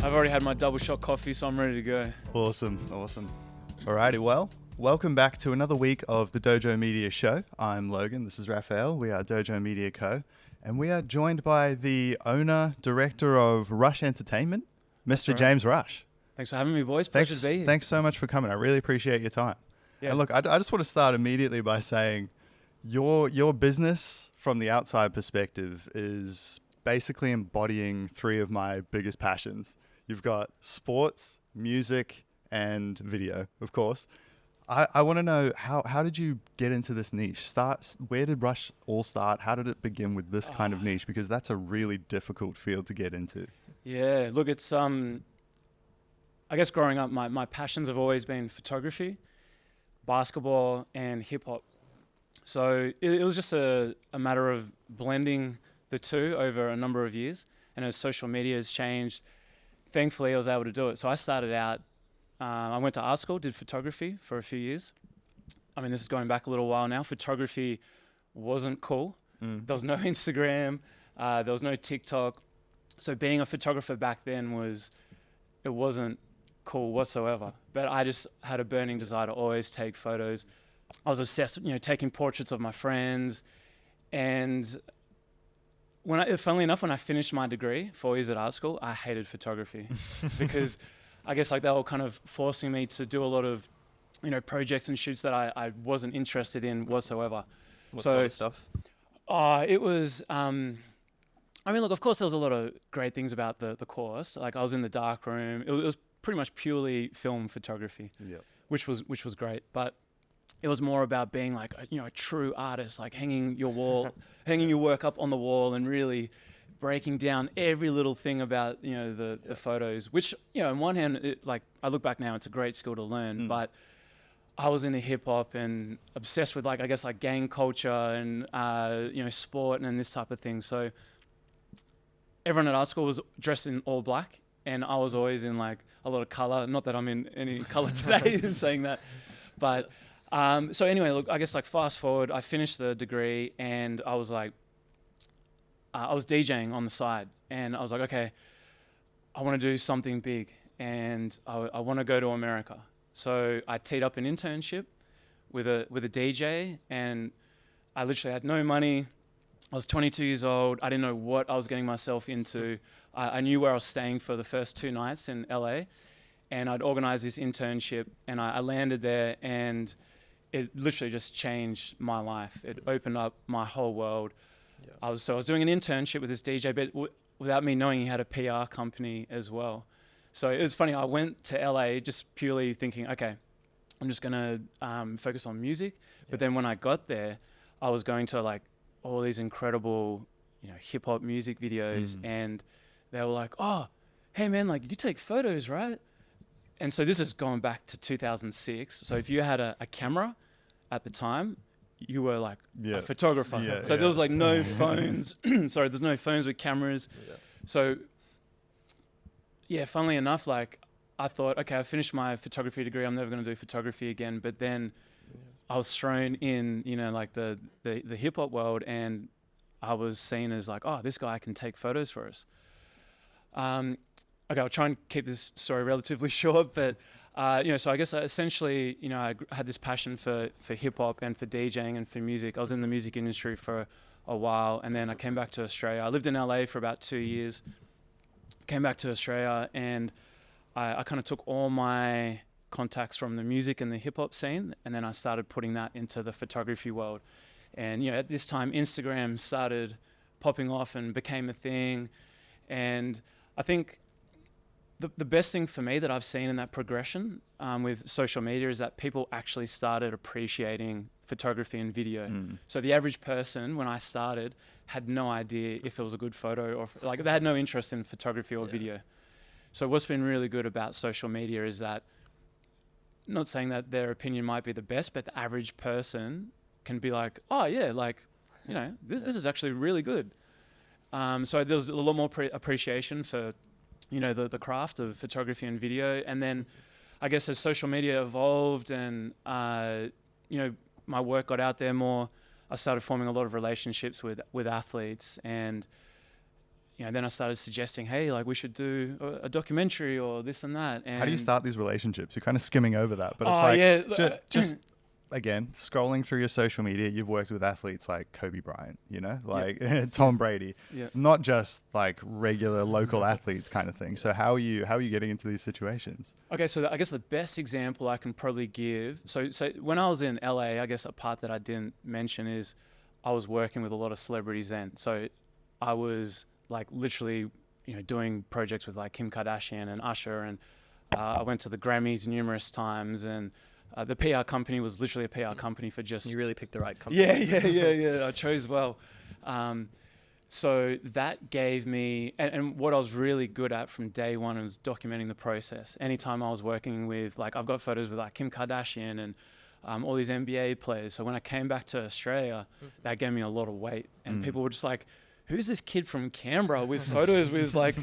I've already had my double shot coffee, so I'm ready to go. Awesome. Alrighty, well, welcome back to another week of the Dojo Media Show. I'm Logan, this is Raphael, we are Dojo Media Co. And we are joined by the owner, director of Rush Entertainment, Mr. right. James Rush. Thanks for having me, boys. Pleasure to be here. Thanks so much for coming. I really appreciate your time. Yeah. And look, I just want to start immediately by saying your business from the outside perspective is basically embodying three of my biggest passions. You've got sports, music, and video, of course. I want to know how did you get into this niche? Where did Rush all start? How did it begin with this kind of niche? Because that's a really difficult field to get into. Yeah, look, it's I guess growing up, my passions have always been photography, basketball, and hip hop. So it was just a matter of blending the two over a number of years. And as social media has changed, thankfully I was able to do it. So I started out, I went to art school, did photography for a few years. I mean, this is going back a little while now. Photography wasn't cool. There was no Instagram, there was no TikTok. So being a photographer back then it wasn't cool whatsoever. But I just had a burning desire to always take photos. I was obsessed, taking portraits of my friends. And funnily enough, when I finished my degree, 4 years at art school, I hated photography because I guess they were kind of forcing me to do a lot of, projects and shoots that I wasn't interested in whatsoever. What sort of stuff? It was, look, of course there was a lot of great things about the course. Like I was in the dark room. It was pretty much purely film photography, which was great. But it was more about being like, a true artist, like hanging your work up on the wall and really breaking down every little thing about, the photos, which, on one hand, I look back now, it's a great skill to learn, but I was into hip hop and obsessed with gang culture and, sport and this type of thing. So everyone at art school was dressed in all black and I was always in a lot of color. Not that I'm in any color today in saying that, but so anyway, look, I guess fast forward, I finished the degree and I was I was DJing on the side and I was like, okay, I want to do something big and I want to go to America. So I teed up an internship with a DJ and I literally had no money. I was 22 years old. I didn't know what I was getting myself into. I knew where I was staying for the first 2 nights in LA and I'd organized this internship and I landed there and it literally just changed my life. It opened up my whole world. Yeah. I was doing an internship with this DJ, but without me knowing he had a PR company as well. So it was funny. I went to LA just purely thinking, okay, I'm just gonna focus on music. Yeah. But then when I got there, I was going to all these incredible, hip hop music videos, and they were like, "Oh, hey man, you take photos, right?" And so this is going back to 2006. So if you had a camera at the time, you were a photographer. There was no phones. Sorry, there's no phones with cameras. Yeah. So funnily enough, I thought, okay, I finished my photography degree. I'm never going to do photography again. But then I was thrown in, the hip hop world, and I was seen as oh, this guy can take photos for us. Okay, I'll try and keep this story relatively short, but so I guess essentially, I had this passion for hip hop and for DJing and for music. I was in the music industry for a while, and then I came back to Australia. I lived in LA for about 2 years, came back to Australia, and I kind of took all my contacts from the music and the hip hop scene, and then I started putting that into the photography world. And, at this time, Instagram started popping off and became a thing. And I think the best thing for me that I've seen in that progression with social media is that people actually started appreciating photography and video. So the average person, when I started, had no idea if it was a good photo or they had no interest in photography or video. So what's been really good about social media is that, not saying that their opinion might be the best, but the average person can be oh yeah, this is actually really good. So there's a lot more appreciation for the craft of photography and video. And then I guess as social media evolved and, my work got out there more, I started forming a lot of relationships with athletes. And, then I started suggesting, hey, like we should do a documentary or this and that. And how do you start these relationships? You're kind of skimming over that, but it's just again, scrolling through your social media, you've worked with athletes like Kobe Bryant, like Tom Brady, not just like regular local athletes kind of thing. So how are you getting into these situations? Okay, so I guess the best example I can probably give. So when I was in LA, I guess a part that I didn't mention is I was working with a lot of celebrities then. So I was like literally, doing projects with like Kim Kardashian and Usher, and I went to the Grammys numerous times, and the PR company was literally a PR company for just... You really picked the right company. Yeah. I chose well. So that gave me... And what I was really good at from day one was documenting the process. Anytime I was working with... Like, I've got photos with like Kim Kardashian and all these NBA players. So when I came back to Australia, that gave me a lot of weight. And people were just like, who's this kid from Canberra with photos with like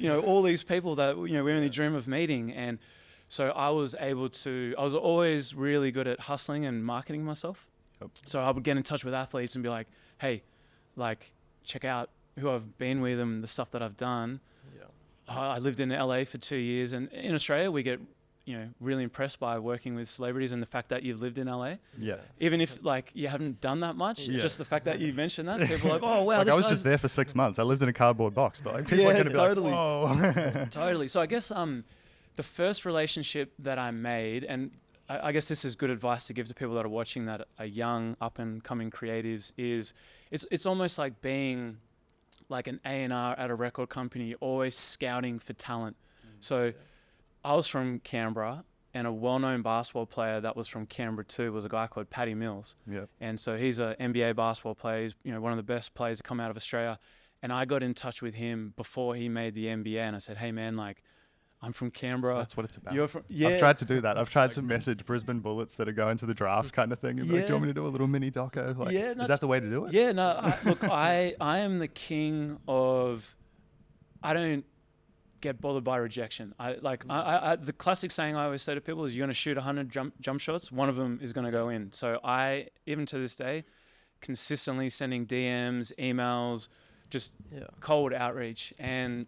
all these people that, we only dream of meeting? And so I was always really good at hustling and marketing myself. Yep. So I would get in touch with athletes and be like, hey, like, check out who I've been with and the stuff that I've done. Yeah. I lived in LA for 2 years, and in Australia we get, really impressed by working with celebrities and the fact that you've lived in LA. Yeah. Even if like you haven't done that much, just the fact that you mentioned that, people are like, oh wow. Like I was just there for 6 months. I lived in a cardboard box, but like people are going to be like, whoa. Totally. So I guess the first relationship that I made, and I guess this is good advice to give to people that are watching that are young, up and coming creatives, is it's almost like being like an A&R at a record company, always scouting for talent. So I was from Canberra, and a well-known basketball player that was from Canberra too was a guy called Patty Mills. Yeah. And so he's an NBA basketball player. He's, one of the best players to come out of Australia. And I got in touch with him before he made the NBA, and I said, hey man, like, I'm from Canberra. So that's what it's about. You're from, I've tried to do that. I've tried to message Brisbane Bullets that are going to the draft kind of thing. And like, do you want me to do a little mini doco? Like, is that the way to do it? Yeah, no, I am the king of, I don't get bothered by rejection. The classic saying I always say to people is, you're going to shoot 100 jump shots, one of them is going to go in. So I, even to this day, consistently sending DMs, emails, just cold outreach. And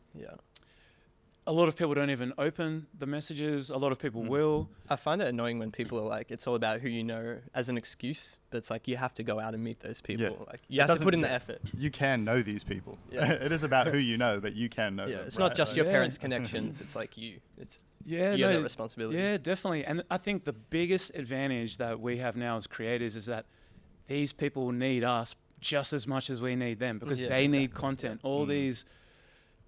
a lot of people don't even open the messages. A lot of people will. I find it annoying when people are like, it's all about who you know as an excuse, but it's like you have to go out and meet those people. Yeah. Like you have to put in the effort. You can know these people. Yeah. It is about who you know, but you can know them. It's not just your parents' connections. It's like you. It's you have that responsibility. Yeah, definitely. And I think the biggest advantage that we have now as creators is that these people need us just as much as we need them, because they need content. All these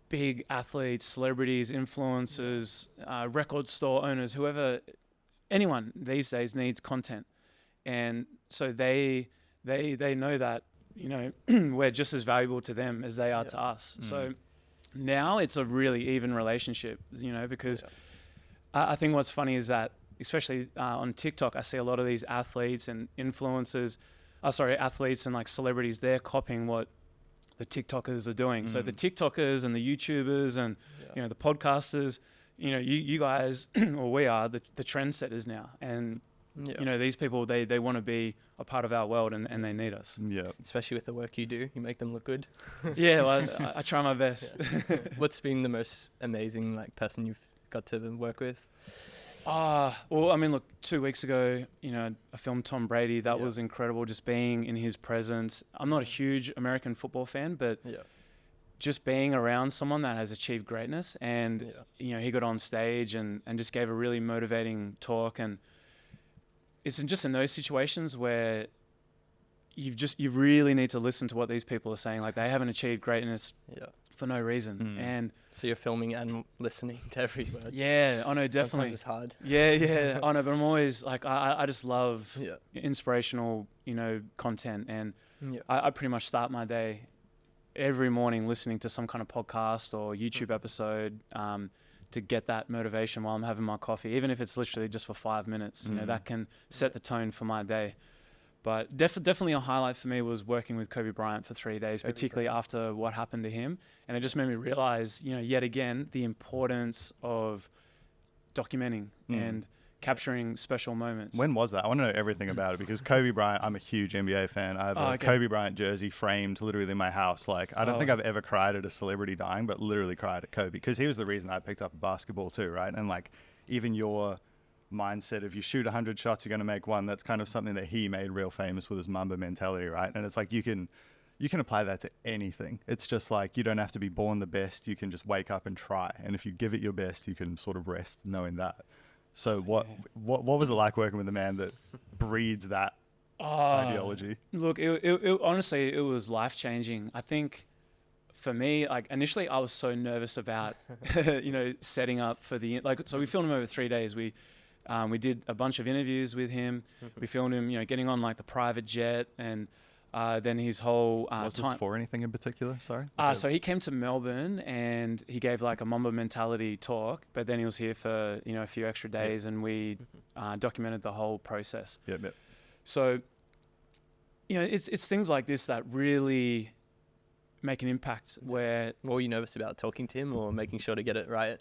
big athletes, celebrities, influencers, record store owners, whoever, anyone these days needs content. And so they know that, we're just as valuable to them as they are to us. So now it's a really even relationship, because I think what's funny is that, especially on TikTok, I see a lot of these athletes and influencers, athletes and like celebrities, they're copying what the TikTokers are doing. So the TikTokers and the YouTubers and the podcasters, you guys or we are the trendsetters now, and these people they want to be a part of our world, and they need us. Yeah, especially with the work you do, you make them look good. Well, I try my best. What's been the most amazing person you've got to work with? Well, I mean, look, 2 weeks ago, I filmed Tom Brady. That was incredible, just being in his presence. I'm not a huge American football fan, but just being around someone that has achieved greatness, and he got on stage and just gave a really motivating talk. And it's just in those situations where you really need to listen to what these people are saying. Like, they haven't achieved greatness for no reason. And so you're filming and listening to every word. Yeah, I know, definitely. Sometimes it's hard. Yeah, I know, but I'm always like, I just love inspirational, content. And I pretty much start my day every morning listening to some kind of podcast or YouTube episode to get that motivation while I'm having my coffee, even if it's literally just for 5 minutes. That can set the tone for my day. But definitely a highlight for me was working with Kobe Bryant for 3 days, particularly after what happened to him. And it just made me realize, yet again, the importance of documenting and capturing special moments. When was that? I want to know everything about it because Kobe Bryant, I'm a huge NBA fan. I have a Kobe Bryant jersey framed literally in my house. Like, I don't think I've ever cried at a celebrity dying, but literally cried at Kobe because he was the reason I picked up basketball too, right? And like, even your mindset of you shoot 100 shots, you're going to make one. That's kind of something that he made real famous with his Mamba mentality, right? And it's like you can apply that to anything. It's just like you don't have to be born the best. You can just wake up and try. And if you give it your best, you can sort of rest knowing that. So what was it like working with a man that breeds that ideology? Look, it honestly, it was life-changing. I think for me, like initially I was so nervous about, setting up for so we filmed him over 3 days. We did a bunch of interviews with him. We filmed him, getting on like the private jet and then his whole was this for anything in particular? Sorry. So he came to Melbourne and he gave like a Mamba mentality talk, but then he was here for a few extra days, and we documented the whole process. Yep. So it's things like this that really make an impact. Where what were you nervous about, talking to him or making sure to get it right?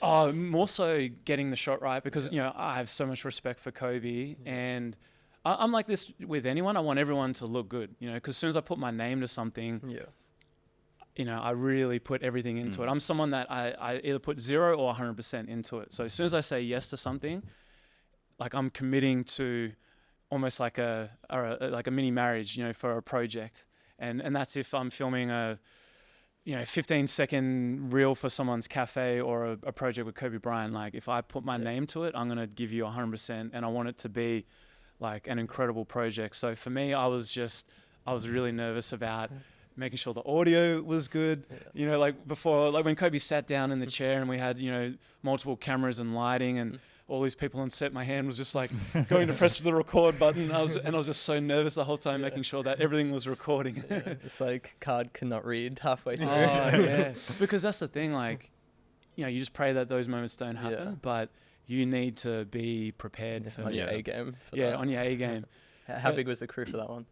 More so getting the shot right, because I have so much respect for Kobe, and I'm like this with anyone. I want everyone to look good, because as soon as I put my name to something, I really put everything into it. I'm someone that I either put 0 or 100% into it. So as soon as I say yes to something, like I'm committing to almost like a mini marriage, for a project. And that's if I'm filming a 15-second reel for someone's cafe or a project with Kobe Bryant. Like if I put my name to it, I'm going to give you 100%, and I want it to be like an incredible project. So for me, I was really nervous about making sure the audio was good. Like before, like when Kobe sat down in the chair and we had, multiple cameras and lighting and all these people on set, my hand was just like going to press the record button. I was just so nervous the whole time, making sure that everything was recording. It's like card could not read halfway through. Oh, yeah. Because that's the thing, like, you just pray that those moments don't happen, but you need to be prepared for on your A game. On your A game. How big was the crew for that one?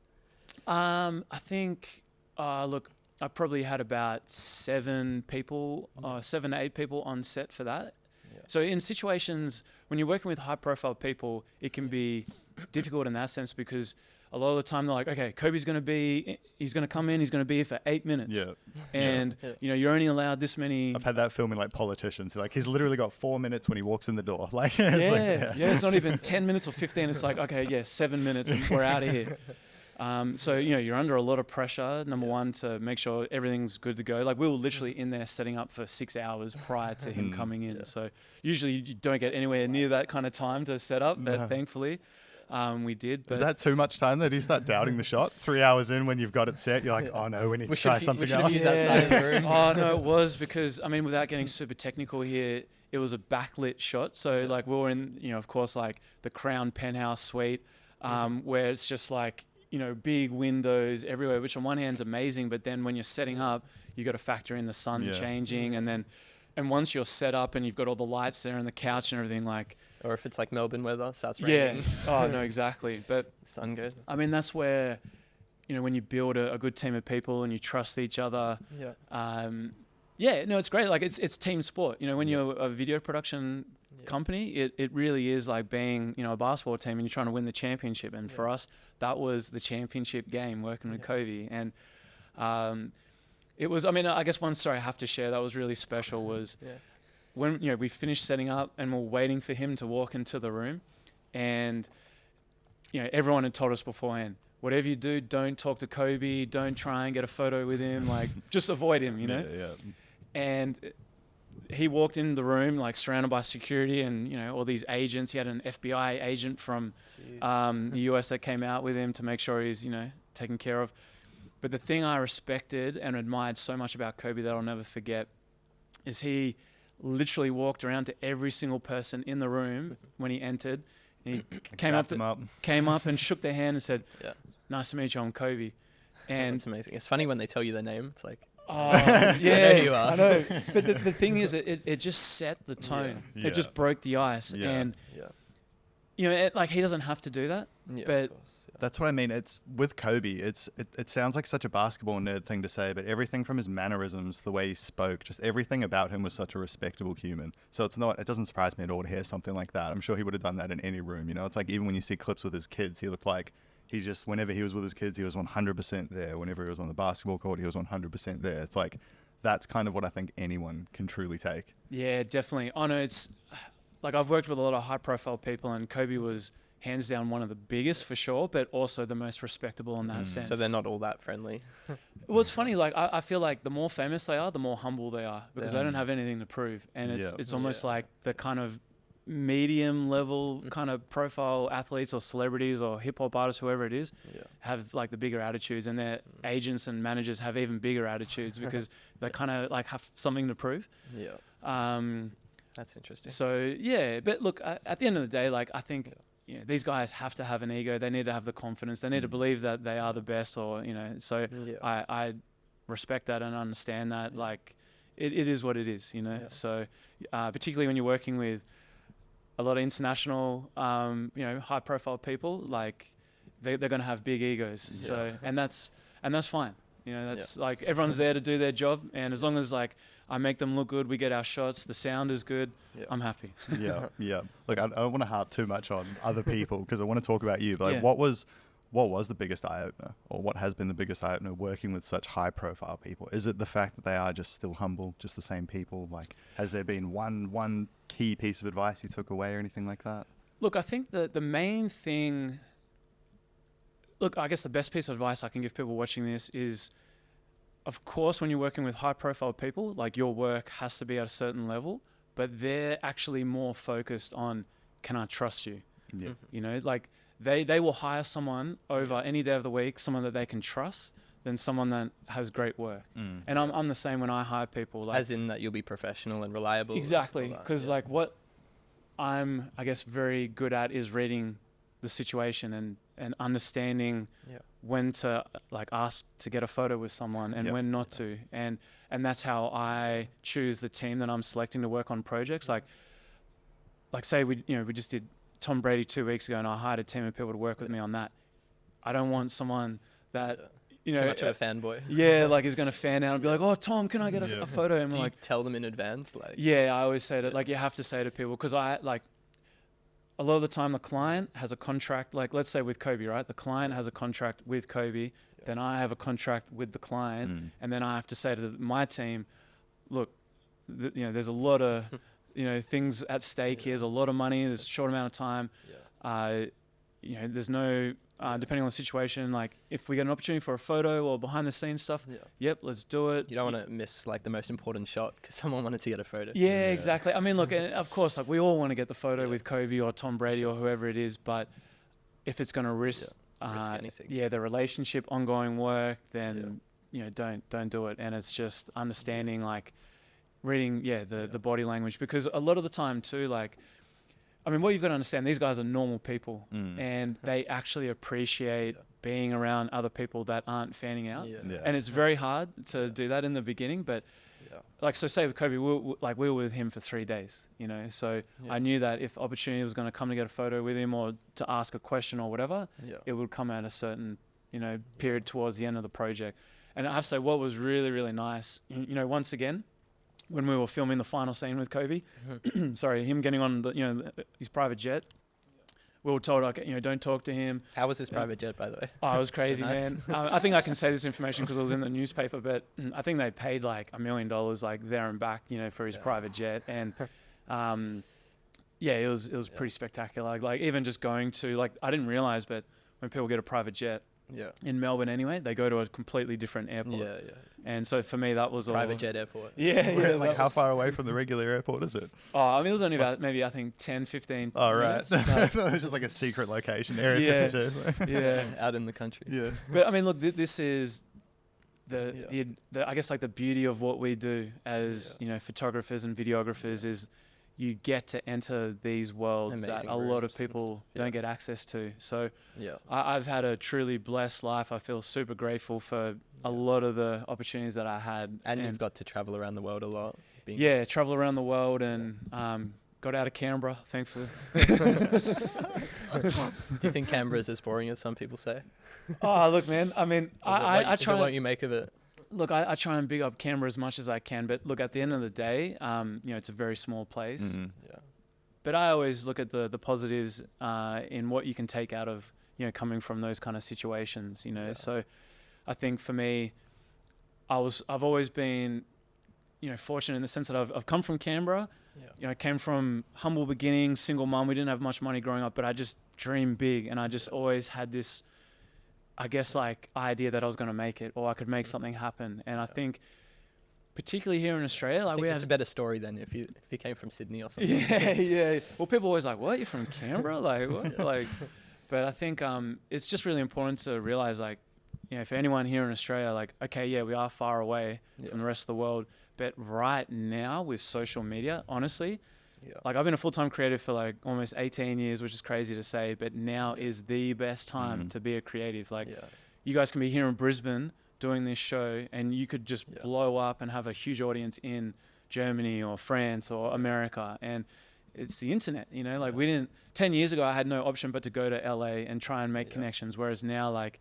I think, look, I probably had about 7 to 8 people on set for that. Yeah. So in situations when you're working with high-profile people, it can be difficult in that sense, because a lot of the time they're like, okay, Kobe's going to come in, he's going to be here for 8 minutes. Yeah. And, you're only allowed this many. I've had that filming like politicians. Like he's literally got 4 minutes when he walks in the door. Like, it's not even 10 minutes or 15. It's like, okay, 7 minutes and we're out of here. So, you're under a lot of pressure, number one, to make sure everything's good to go. Like we were literally in there setting up for 6 hours prior to him coming in. So usually you don't get anywhere near that kind of time to set up, but thankfully we did. But is that too much time though? Do you start doubting the shot 3 hours in when you've got it set? You're like, oh no, we need to try something else. Oh no, it was because, without getting super technical here, it was a backlit shot. So like we were in, of course, like the Crown penthouse suite, where it's just like, big windows everywhere, which on one hand is amazing, but then when you're setting up, you got to factor in the sun changing, and once you're set up and you've got all the lights there and the couch and everything, like, or if it's like Melbourne weather, starts raining. Oh no, exactly. But the sun goes. That's where, when you build a good team of people and you trust each other. It's great. Like it's team sport. When you're a video production company, it really is like being, a basketball team and you're trying to win the championship. And for us, that was the championship game, working with Kobe. And it was, I guess one story I have to share that was really special was when, we finished setting up and we're waiting for him to walk into the room, and, everyone had told us beforehand, whatever you do, don't talk to Kobe, don't try and get a photo with him, like just avoid him, And he walked in the room, like surrounded by security and, all these agents. He had an FBI agent from the US that came out with him to make sure he's, taken care of. But the thing I respected and admired so much about Kobe that I'll never forget is he literally walked around to every single person in the room when he entered. And he came up and shook their hand and said, "Nice to meet you, I'm Kobe." And it's amazing. It's funny when they tell you their name. It's like, oh, yeah, I know who you are. I know. But the thing is, it just set the tone. It just broke the ice. And, like he doesn't have to do that. But That's what I mean. It's with Kobe. It sounds like such a basketball nerd thing to say, but everything from his mannerisms, the way he spoke, just everything about him was such a respectable human. So it doesn't surprise me at all to hear something like that. I'm sure he would have done that in any room. You know, it's like even when you see clips with his kids, he looked like he just, whenever he was with his kids, he was 100% there. Whenever he was on the basketball court, he was 100% there. It's like, that's kind of what I think anyone can truly take. Yeah, definitely. I know it's like I've worked with a lot of high profile people, and Kobe was hands down one of the biggest for sure, but also the most respectable in that sense. So they're not all that friendly. Well, it's funny, like I feel like the more famous they are, the more humble they are, because they don't have anything to prove. And it's almost like the kind of medium level kind of profile athletes or celebrities or hip hop artists, whoever it is, have like the bigger attitudes, and their agents and managers have even bigger attitudes because they kind of like have something to prove. That's interesting. So yeah, but look, at the end of the day, like I think these guys have to have an ego. They need to have the confidence. They need to believe that they are the best, or so I respect that and understand that. Like it is what it is, So particularly when you're working with a lot of international, high profile people, like they're going to have big egos. So, and that's fine. That's like, everyone's there to do their job. And as long as like I make them look good, we get our shots, the sound is good, I'm happy. Yeah. Look, I don't want to harp too much on other people because I want to talk about you. But like, what was the biggest eye opener, or what has been the biggest eye opener working with such high profile people? Is it the fact that they are just still humble, just the same people? Like, has there been one key piece of advice you took away or anything like that? Look, I think that the main thing, I guess the best piece of advice I can give people watching this is, of course, when you're working with high profile people, like your work has to be at a certain level, but they're actually more focused on, can I trust you? Yeah. Like they will hire someone over any day of the week, someone that they can trust, than someone that has great work. And I'm the same when I hire people. Like, as in that you'll be professional and reliable. Exactly. Because like what I'm, I guess, very good at is reading the situation and understanding when to like ask to get a photo with someone and when not to. And that's how I choose the team that I'm selecting to work on projects. Like say we just did Tom Brady 2 weeks ago, and I hired a team of people to work with me on that. I don't want someone that too much of a fanboy. Yeah, like is going to fan out and be like, "Oh, Tom, can I get a photo?" And Do you like, tell them in advance, like? Yeah, I always say that. Like, you have to say to people, because I like a lot of the time the client has a contract. Like, let's say with Kobe, right? The client has a contract with Kobe. Then I have a contract with the client, and then I have to say to my team, "Look, there's a lot of things at stake here. There's a lot of money. There's a short amount of time. There's no." Depending on the situation, like if we get an opportunity for a photo or behind the scenes stuff, let's do it. You don't want to miss like the most important shot because someone wanted to get a photo. Yeah, exactly. I mean, look, and of course, like we all want to get the photo with Kobe or Tom Brady or whoever it is, but if it's going to risk anything, the relationship, ongoing work, then don't do it. And it's just understanding, like reading, the body language, because a lot of the time too, like. I mean, what you've got to understand, these guys are normal people, and they actually appreciate being around other people that aren't fanning out. And it's very hard to do that in the beginning, but like, so say with Kobe, we were with him for 3 days, so I knew that if opportunity was going to come to get a photo with him or to ask a question or whatever, it would come at a certain, period towards the end of the project. And I have to say, what was really, really nice, once again, when we were filming the final scene with Kobe, sorry, him getting on his private jet, we were told, okay, don't talk to him. How was his private jet, by the way? Oh, it was crazy, man. I think I can say this information because it was in the newspaper, but I think they paid like $1 million, like there and back, for his private jet. And it was pretty spectacular. Like even just going to, like, I didn't realize, but when people get a private jet, in Melbourne anyway, they go to a completely different airport. And so for me, that was private jet airport. Like how far away from the regular airport is it? Oh, I mean, it was only about maybe, I think 10, 15 Oh, right. minutes. It was just like a secret location, Area 52. Out in the country. But I mean, look, this is the I guess like the beauty of what we do as, photographers and videographers is you get to enter these worlds that a lot of people don't get access to. So I've had a truly blessed life. I feel super grateful for a lot of the opportunities that I had. And you've got to travel around the world a lot. Travel around the world and got out of Canberra, thankfully. Do you think Canberra is as boring as some people say? Oh, look, man. I mean, I Is it try. what you make of it? Look, I try and big up Canberra as much as I can, but look, at the end of the day, it's a very small place. Mm-hmm. Yeah. But I always look at the positives in what you can take out of, coming from those kind of situations, Yeah. So I think for me, I've always been, fortunate in the sense that I've come from Canberra. Yeah. I came from humble beginnings, single mom. We didn't have much money growing up, but I just dreamed big, and I just always had this, I guess, like idea that I was going to make it, or I could make something happen. And I think, particularly here in Australia, I like think we it's have a better story than if you came from Sydney or something. yeah. Well, people are always like, "What? You're from Canberra?" Like, what? Like, but I think it's just really important to realize, like, for anyone here in Australia, like, okay, yeah, we are far away from the rest of the world, but right now with social media, honestly, like I've been a full-time creative for like almost 18 years, which is crazy to say, but now is the best time to be a creative. Like, you guys can be here in Brisbane doing this show, and you could just blow up and have a huge audience in Germany or France or America. And it's the internet, like we didn't, 10 years ago, I had no option but to go to LA and try and make connections. Whereas now, like,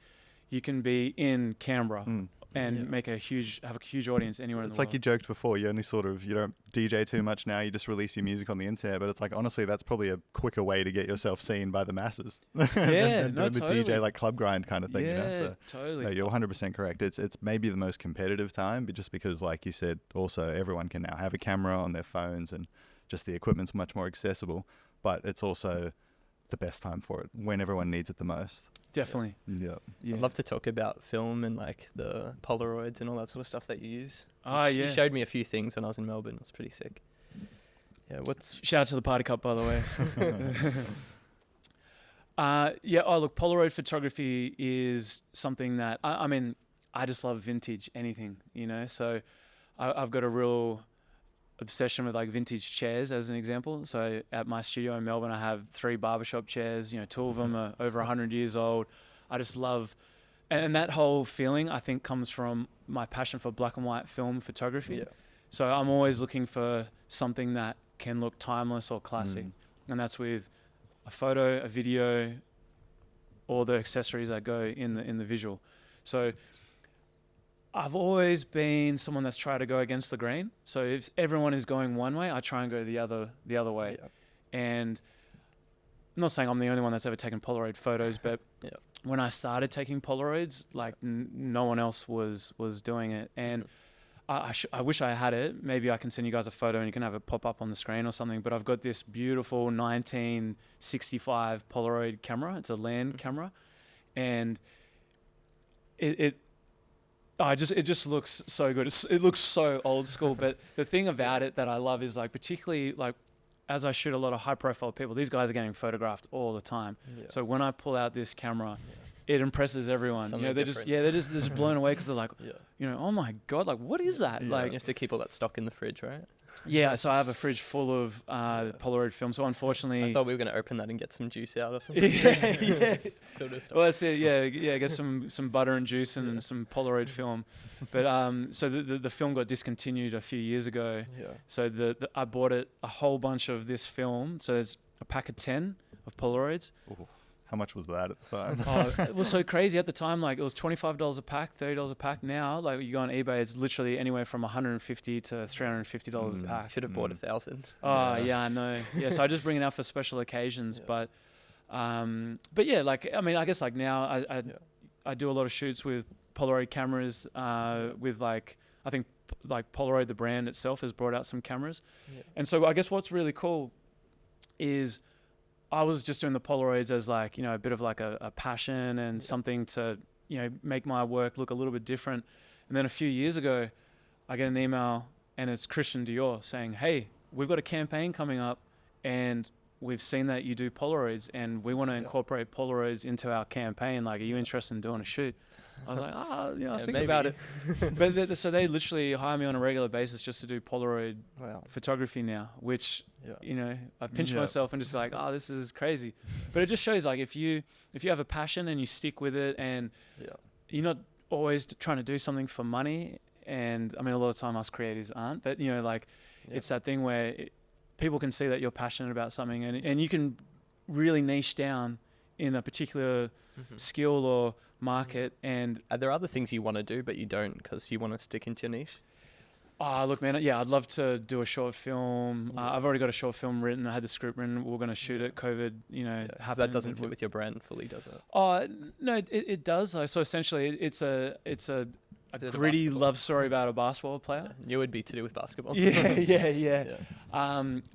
you can be in Canberra and have a huge audience anywhere in the It's world. like you joked before, you only you don't DJ too much now, you just release your music on the internet, but it's like, honestly, that's probably a quicker way to get yourself seen by the masses. Yeah, than no, doing the totally. DJ like club grind kind of thing, Yeah, So totally. no, you're 100% correct. It's maybe the most competitive time, but just because, like you said, also everyone can now have a camera on their phones and just the equipment's much more accessible, but it's also the best time for it when everyone needs it the most. Definitely. Yeah. I'd love to talk about film and like the Polaroids and all that sort of stuff that you use. Yeah. You showed me a few things when I was in Melbourne. It was pretty sick. Yeah, Shout out to the Party Cup, by the way. Look, Polaroid photography is something that, I mean, I just love vintage anything, So I've got a real obsession with like vintage chairs as an example. So at my studio in Melbourne, I have 3 barbershop chairs, 2 of them are over 100 years old. I just love, and that whole feeling I think comes from my passion for black and white film photography. So I'm always looking for something that can look timeless or classic. And that's with a photo, a video, all the accessories that go in the visual. So I've always been someone that's tried to go against the grain. So if everyone is going one way, I try and go the other way. And I'm not saying I'm the only one that's ever taken Polaroid photos, but when I started taking Polaroids, like no one else was doing it. And I wish I had it. Maybe I can send you guys a photo and you can have it pop up on the screen or something. But I've got this beautiful 1965 Polaroid camera. It's a land camera, and it just looks so good. It looks so old school. But the thing about it that I love is, like, particularly like as I shoot a lot of high profile people, these guys are getting photographed all the time. So when I pull out this camera, it impresses everyone. Something they're different. just blown away because they're like, oh my God, like what is that? Like, you have to keep all that stock in the fridge, right? Yeah, so I have a fridge full of Polaroid film. So unfortunately, I thought we were going to open that and get some juice out or something. Well, that's it. Yeah. Get some butter and juice and some Polaroid film. But so the film got discontinued a few years ago. So I bought a whole bunch of this film. So there's a pack of 10 of Polaroids. Ooh, how much was that at the time? It was so crazy at the time. Like, it was $25 a pack, $30 a pack. Now, like, you go on eBay, it's literally anywhere from $150 to $350 a pack. Should have bought 1,000. Oh yeah, I know. Yeah, so I just bring it out for special occasions. But yeah, like, I mean, I guess like now I do a lot of shoots with Polaroid cameras. With like, I think like Polaroid, the brand itself, has brought out some cameras. And so I guess what's really cool is I was just doing the Polaroids as like, a bit of like a passion and something to, make my work look a little bit different. And then a few years ago, I get an email and it's Christian Dior saying, hey, we've got a campaign coming up and we've seen that you do Polaroids and we want to incorporate Polaroids into our campaign. Like, are you interested in doing a shoot? I was like, think maybe. about it. But so they literally hire me on a regular basis just to do Polaroid photography now, which, I pinch myself and just be like, this is crazy. But it just shows, like, if you have a passion and you stick with it and you're not always trying to do something for money. And I mean, a lot of time us creators aren't, but it's that thing where people can see that you're passionate about something, and you can really niche down in a particular skill or market. And Are there other things you want to do but you don't because you want to stick into your niche? oh, look, man, yeah, I'd love to do a short film. I've already got a short film written. I had the script written. We're going to shoot it. COVID, So happened. that doesn't fit with your brand fully, does it? Oh, no, it does. So essentially, it's a Is it a gritty basketball? love story about a basketball player. You would be to do with basketball. Yeah.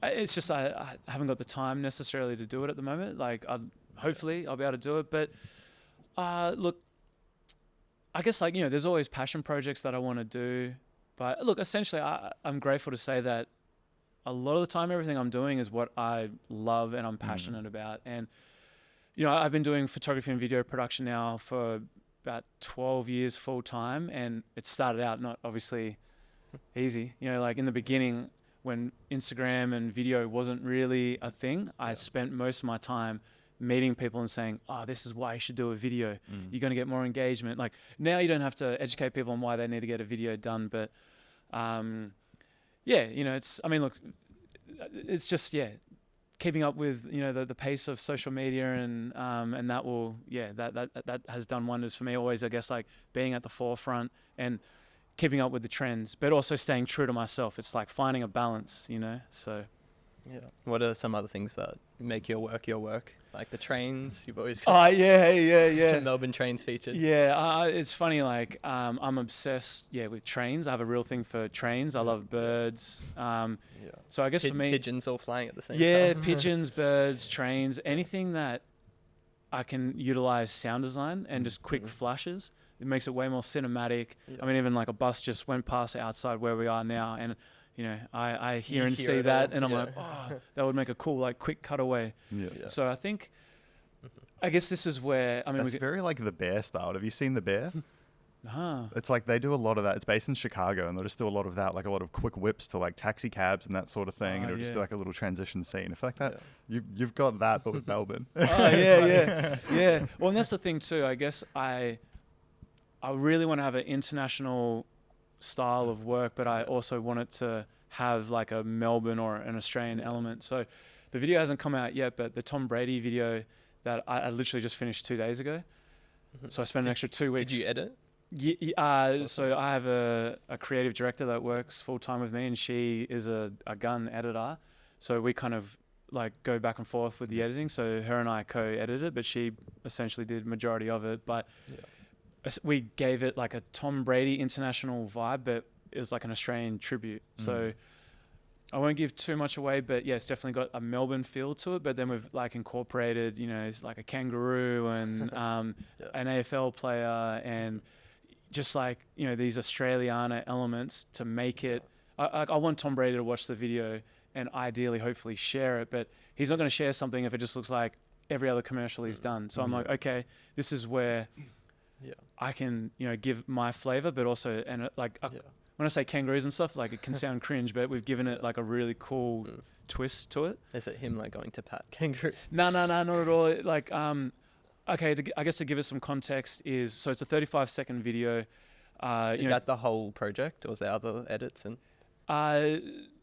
It's just I haven't got the time necessarily to do it at the moment. Like, hopefully I'll be able to do it. But look, I guess there's always passion projects that I want to do. But look, essentially, I'm grateful to say that a lot of the time, everything I'm doing is what I love and I'm passionate about. And I've been doing photography and video production now for about 12 years full time, and it started out not obviously easy. Like in the beginning, when Instagram and video wasn't really a thing, I spent most of my time meeting people and saying, oh, this is why you should do a video. You're going to get more engagement. Like now you don't have to educate people on why they need to get a video done. But it's just, keeping up with, the pace of social media and that will, that has done wonders for me always, I guess, like being at the forefront and keeping up with the trends, but also staying true to myself. It's like finding a balance, so. Yeah. What are some other things that make your work? Like the trains, you've always Oh, yeah. some Melbourne trains featured. Yeah, it's funny, like, I'm obsessed, with trains. I have a real thing for trains. I love birds. So I guess for me... Pigeons all flying at the same Yeah, time. pigeons, birds, trains, anything that I can utilize sound design and just quick flashes. It makes it way more cinematic. Yeah. I mean, even like a bus just went past outside where we are now, and I hear You and hear see it that, all, and I'm yeah. like, oh, that would make a cool, like, quick cutaway. Yeah. So I think, I guess this is where, I mean, That's very like The Bear style. Have you seen The Bear? huh. It's like they do a lot of that. It's based in Chicago, and they'll just do a lot of that, like a lot of quick whips to like taxi cabs and that sort of thing. And it'll just be like a little transition scene. I feel like that you've got that, but with Melbourne. Oh, yeah. Well, and that's the thing too. I guess I really want to have an international style of work, but I also want it to have like a Melbourne or an Australian element. So the video hasn't come out yet, but the Tom Brady video that I literally just finished 2 days ago. So I spent an extra 2 weeks. Did you edit? So I have a creative director that works full time with me, and she is a gun editor. So we kind of like go back and forth with the editing. So her and I co-edited it, but she essentially did majority of it. But we gave it like a Tom Brady international vibe, but it was like an Australian tribute. So I won't give too much away, but yeah, it's definitely got a Melbourne feel to it. But then we've like incorporated, it's like a kangaroo and an AFL player and just like, these Australiana elements to make it. I want Tom Brady to watch the video and ideally, hopefully share it, but he's not going to share something if it just looks like every other commercial he's done. So I'm like, okay, this is where I can, give my flavor, but also, and when I say kangaroos and stuff, like it can sound cringe, but we've given it like a really cool twist to it. Is it him like going to pat kangaroo? No, not at all. Like, okay, I guess to give it some context so it's a 35-second video. Is that the whole project, or is there other edits? And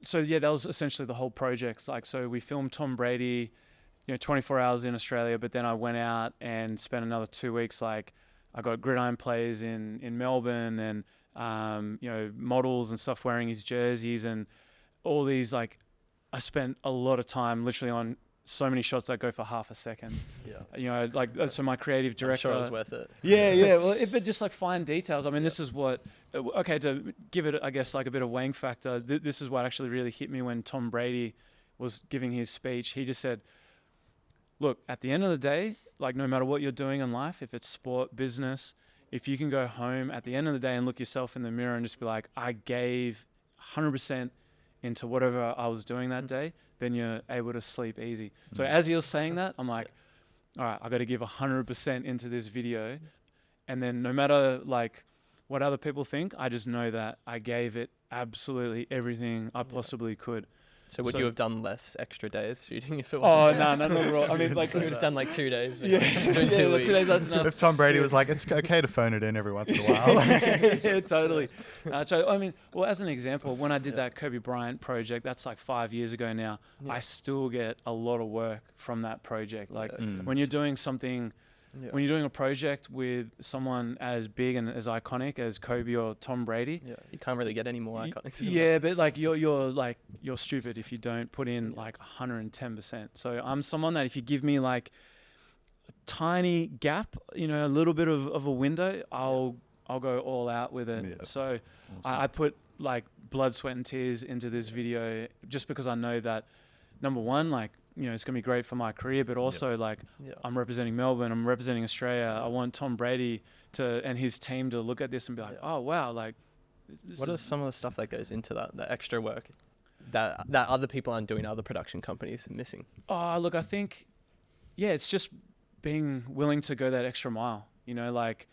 so that was essentially the whole project. Like, so we filmed Tom Brady, 24 hours in Australia, but then I went out and spent another 2 weeks. Like, I got gridiron players in Melbourne and models and stuff wearing his jerseys and all these. Like, I spent a lot of time literally on so many shots that go for half a second. So my creative director. I'm sure it was worth it. Yeah. Well, but just like fine details. I mean, this is what. Okay, to give it, I guess, like a bit of Wang factor. This is what actually really hit me when Tom Brady was giving his speech. He just said, "Look, at the end of the day, like no matter what you're doing in life, if it's sport, business, if you can go home at the end of the day and look yourself in the mirror and just be like, I gave 100% into whatever I was doing that day, then you're able to sleep easy." So as he was saying that, I'm like, all right, I got to give 100% into this video. And then no matter like what other people think, I just know that I gave it absolutely everything I possibly could. So would you have done less extra days shooting if it Oh, wasn't? no, not at all. I mean, like, You would have done like 2 days. But yeah, doing yeah, 2 the weeks. 2 days, that's enough. If Tom Brady was like, it's okay to phone it in every once in a while. Yeah, totally. So, I mean, well, as an example, when I did that Kobe Bryant project, that's like 5 years ago now, Yeah. I still get a lot of work from that project. Like, Yeah. when you're doing something, Yeah. when you're doing a project with someone as big and as iconic as Kobe or Tom Brady, Yeah, you can't really get any more y- iconic. than yeah, but like you're stupid if you don't put in like 110%. So I'm someone that if you give me like a tiny gap, you know, a little bit of a window, I'll go all out with it. Yeah. So I put like blood, sweat, and tears into this video just because I know that number one, like, you know, it's gonna be great for my career, but also like Yeah. I'm representing Melbourne, I'm representing Australia. I want Tom Brady and his team to look at this and be like, Yeah. oh wow, like this What is are some of the stuff that goes into that extra work that other people aren't doing, other production companies are missing? Oh, look, I think, yeah, it's just being willing to go that extra mile. You know, like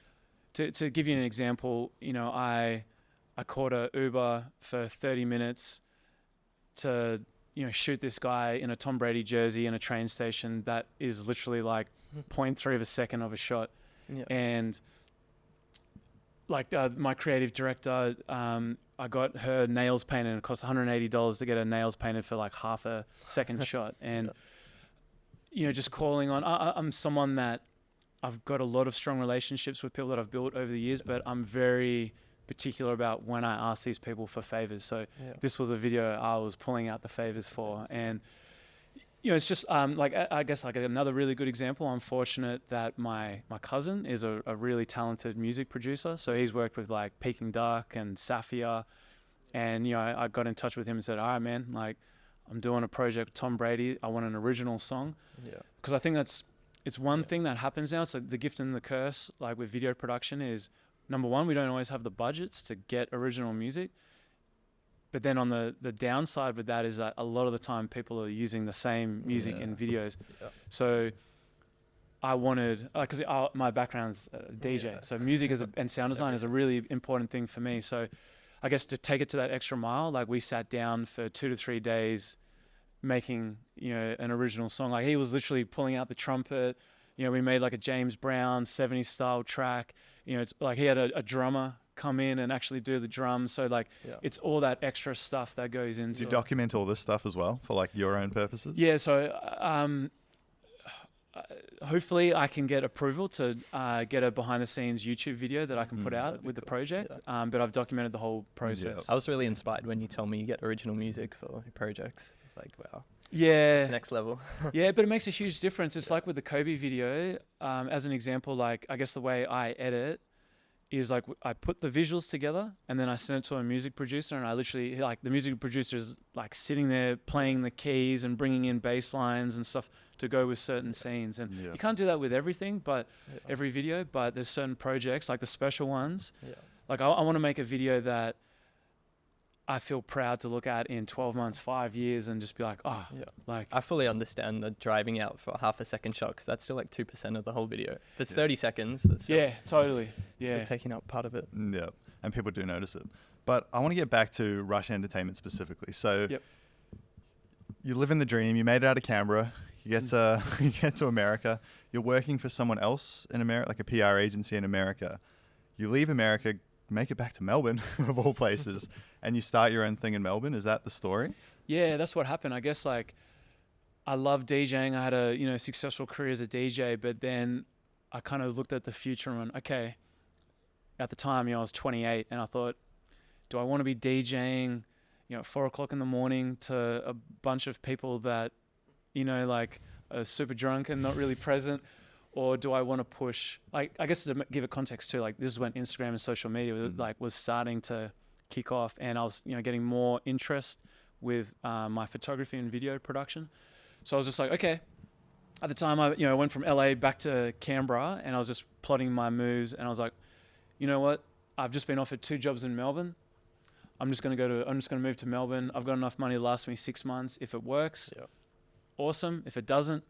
to give you an example, you know, I caught a Uber for 30 minutes to, you know, shoot this guy in a Tom Brady jersey in a train station that is literally like 0.3 of a second of a shot. Yeah. And like my creative director, I got her nails painted, and it cost $180 to get her nails painted for like half a second shot. And, you know, just calling on, I'm someone that I've got a lot of strong relationships with people that I've built over the years, but I'm very particular about when I ask these people for favors. So Yeah. this was a video I was pulling out the favors for. And, you know, it's just like, I guess like another really good example. I'm fortunate that my cousin is a really talented music producer. So he's worked with like Peking Duck and Safia. And, you know, I got in touch with him and said, all right, man, like I'm doing a project with Tom Brady. I want an original song. Yeah. Because I think it's one thing that happens now. It's like the gift and the curse, like with video production is, number one, we don't always have the budgets to get original music. But then on the downside with that is that a lot of the time people are using the same music in videos. Yeah. So I wanted, because my background's a DJ, Yeah. so music and sound design is a really important thing for me. So I guess to take it to that extra mile, like we sat down for 2 to 3 days making, you know, an original song. Like he was literally pulling out the trumpet. You know, we made like a James Brown 70s style track. You know, it's like he had a drummer come in and actually do the drums. So like it's all that extra stuff that goes into Do you it. document all this stuff as well for like your own purposes? Yeah, so hopefully I can get approval to get a behind the scenes YouTube video that I can put out with the project. But I've documented the whole process. I was really inspired when you told me you get original music for your projects. It's like, wow, Yeah. it's next level. Yeah, but it makes a huge difference. It's like with the Kobe video, as an example, like I guess the way I edit is like I put the visuals together and then I send it to a music producer, and I literally, like, the music producer is like sitting there playing the keys and bringing in bass lines and stuff to go with certain scenes. And you can't do that with everything, but every video, but there's certain projects, like the special ones. Like I want to make a video that I feel proud to look at in 12 months, 5 years, and just be like, oh, like I fully understand the driving out for half a second shot, because that's still like 2% of the whole video. If it's 30 seconds, that's still, totally. still taking up part of it. Yeah, and people do notice it. But I want to get back to Rush Entertainment specifically. So you live in the dream. You made it out of Canberra. You get to you get to America. You're working for someone else in America, like a PR agency in America. You leave America, make it back to Melbourne, of all places, and you start your own thing in Melbourne. Is that the story? Yeah, that's what happened. I guess like I love DJing. I had a successful career as a DJ, but then I kind of looked at the future and went, okay. At the time, I was 28, and I thought, do I want to be DJing, at 4:00 in the morning to a bunch of people that, like are super drunk and not really present, or do I want to push? Like, I guess to give it context too, like this is when Instagram and social media was starting to kick off, and I was getting more interest with my photography and video production. So I was just like, okay. At the time, I went from LA back to Canberra, and I was just plotting my moves, and I was like, you know what? I've just been offered 2 jobs in Melbourne. I'm just going to move to Melbourne. I've got enough money to last me 6 months. If it works, awesome. If it doesn't,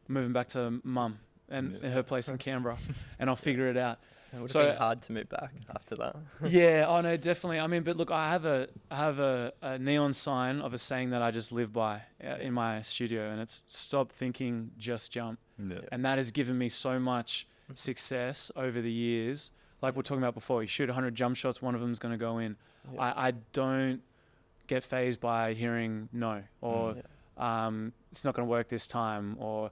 I'm moving back to mum and her place in Canberra, and I'll figure it out. It would So- have been hard to move back after that. Yeah, oh no, definitely. I mean, but look, I have a neon sign of a saying that I just live by in my studio, and it's stop thinking, just jump. Yeah. And that has given me so much success over the years. Like we're talking about before, you shoot 100 jump shots, one of them's going to go in. Yeah. I don't get fazed by hearing no, or it's not going to work this time, or